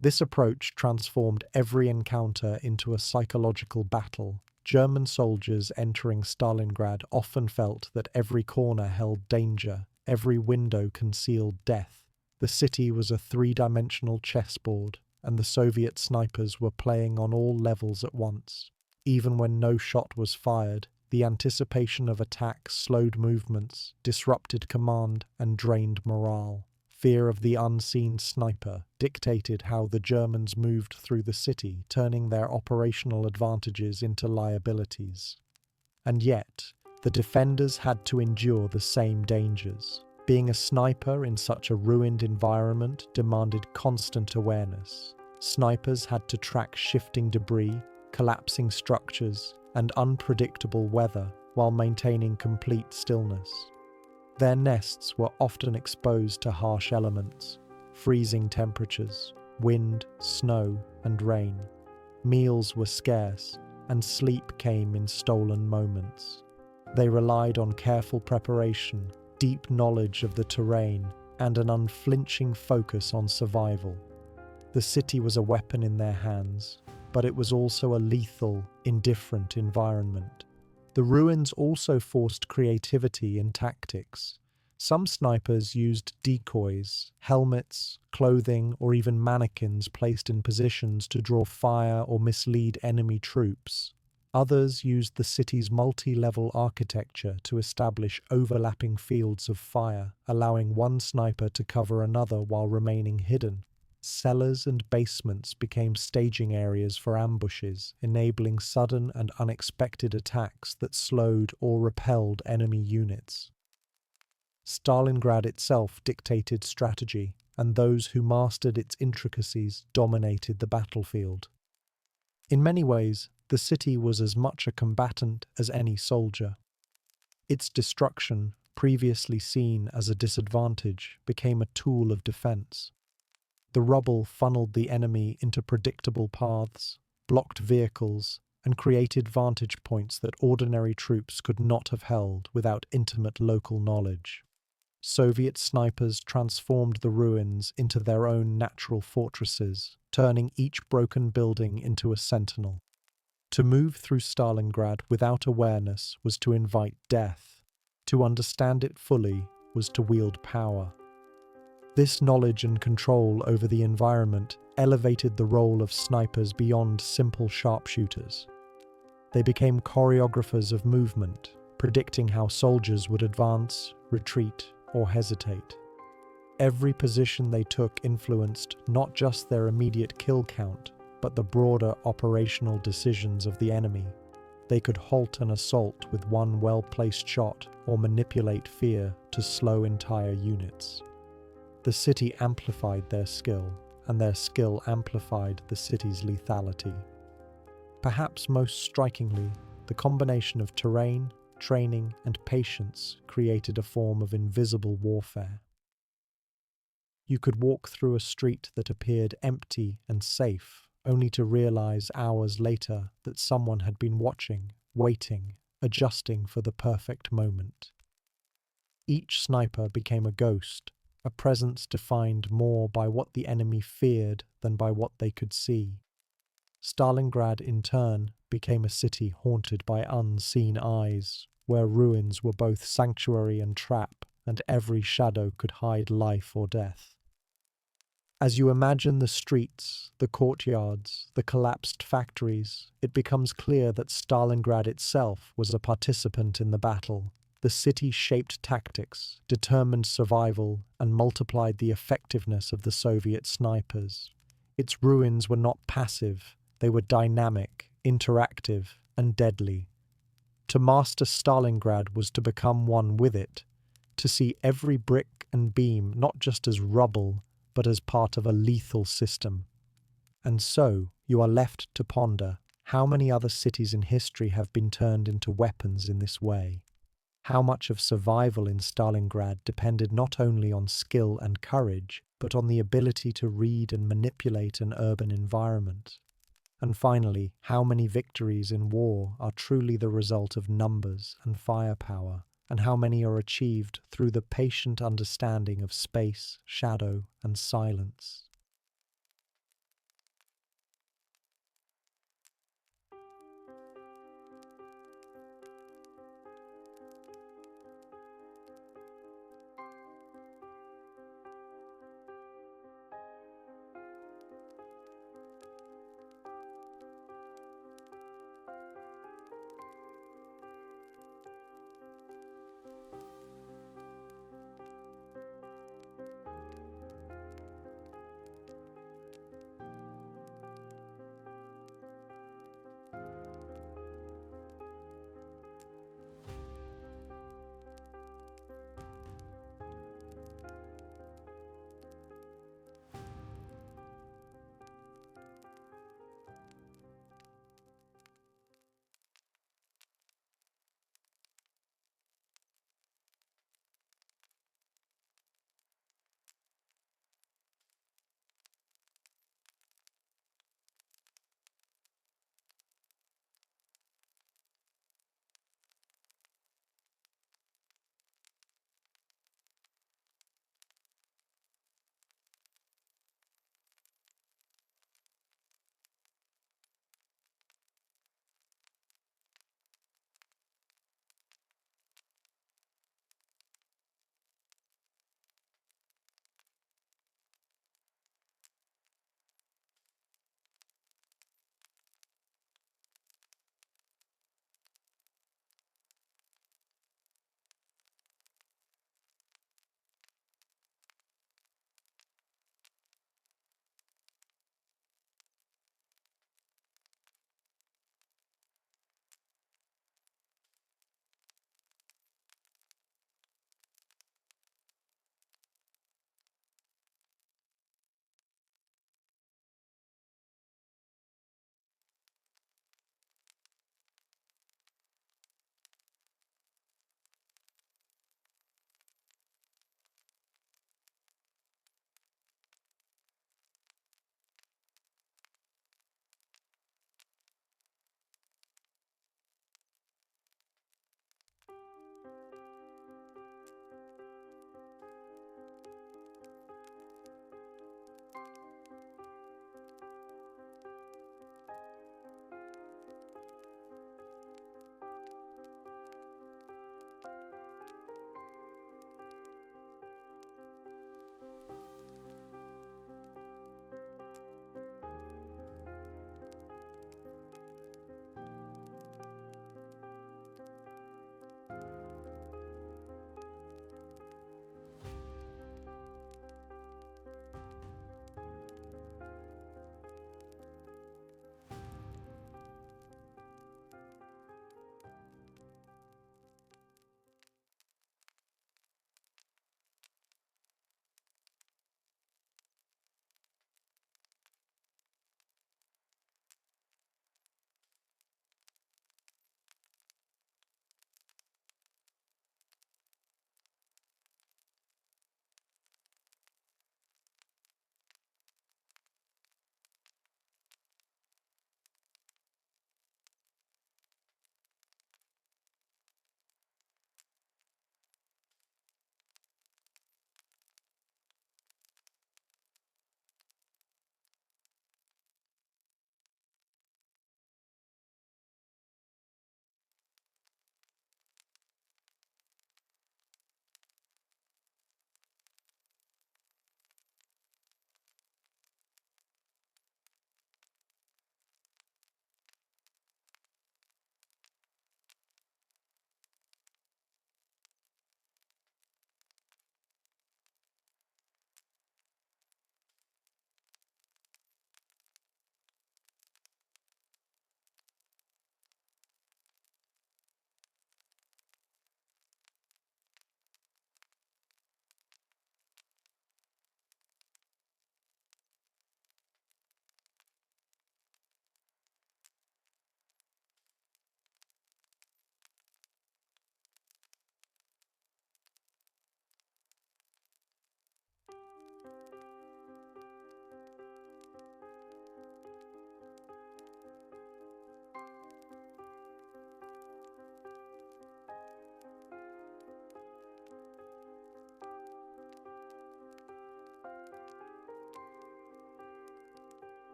This approach transformed every encounter into a psychological battle. German soldiers entering Stalingrad often felt that every corner held danger, every window concealed death. The city was a three-dimensional chessboard, and the Soviet snipers were playing on all levels at once. Even when no shot was fired, the anticipation of attack slowed movements, disrupted command, and drained morale. Fear of the unseen sniper dictated how the Germans moved through the city, turning their operational advantages into liabilities. And yet, the defenders had to endure the same dangers. Being a sniper in such a ruined environment demanded constant awareness. Snipers had to track shifting debris, collapsing structures, and unpredictable weather while maintaining complete stillness. Their nests were often exposed to harsh elements, freezing temperatures, wind, snow, and rain. Meals were scarce, and sleep came in stolen moments. They relied on careful preparation, deep knowledge of the terrain, and an unflinching focus on survival. The city was a weapon in their hands, but it was also a lethal, indifferent environment. The ruins also forced creativity in tactics. Some snipers used decoys, helmets, clothing, or even mannequins placed in positions to draw fire or mislead enemy troops. Others used the city's multi-level architecture to establish overlapping fields of fire, allowing one sniper to cover another while remaining hidden. Cellars and basements became staging areas for ambushes, enabling sudden and unexpected attacks that slowed or repelled enemy units. Stalingrad itself dictated strategy, and those who mastered its intricacies dominated the battlefield. In many ways, the city was as much a combatant as any soldier. Its destruction, previously seen as a disadvantage, became a tool of defense. The rubble funneled the enemy into predictable paths, blocked vehicles, and created vantage points that ordinary troops could not have held without intimate local knowledge. Soviet snipers transformed the ruins into their own natural fortresses, turning each broken building into a sentinel. To move through Stalingrad without awareness was to invite death. To understand it fully was to wield power. This knowledge and control over the environment elevated the role of snipers beyond simple sharpshooters. They became choreographers of movement, predicting how soldiers would advance, retreat, or hesitate. Every position they took influenced not just their immediate kill count, but the broader operational decisions of the enemy. They could halt an assault with one well-placed shot or manipulate fear to slow entire units. The city amplified their skill, and their skill amplified the city's lethality. Perhaps most strikingly, the combination of terrain, training, and patience created a form of invisible warfare. You could walk through a street that appeared empty and safe, only to realize hours later that someone had been watching, waiting, adjusting for the perfect moment. Each sniper became a ghost, a presence defined more by what the enemy feared than by what they could see. Stalingrad, in turn, became a city haunted by unseen eyes, where ruins were both sanctuary and trap, and every shadow could hide life or death. As you imagine the streets, the courtyards, the collapsed factories, it becomes clear that Stalingrad itself was a participant in the battle. The city shaped tactics, determined survival, and multiplied the effectiveness of the Soviet snipers. Its ruins were not passive, they were dynamic, interactive, and deadly. To master Stalingrad was to become one with it, to see every brick and beam not just as rubble, but as part of a lethal system. And so you are left to ponder, How many other cities in history have been turned into weapons in this way? How much of survival in Stalingrad depended not only on skill and courage, but on the ability to read and manipulate an urban environment? And finally, how many victories in war are truly the result of numbers and firepower, and how many are achieved through the patient understanding of space, shadow, and silence?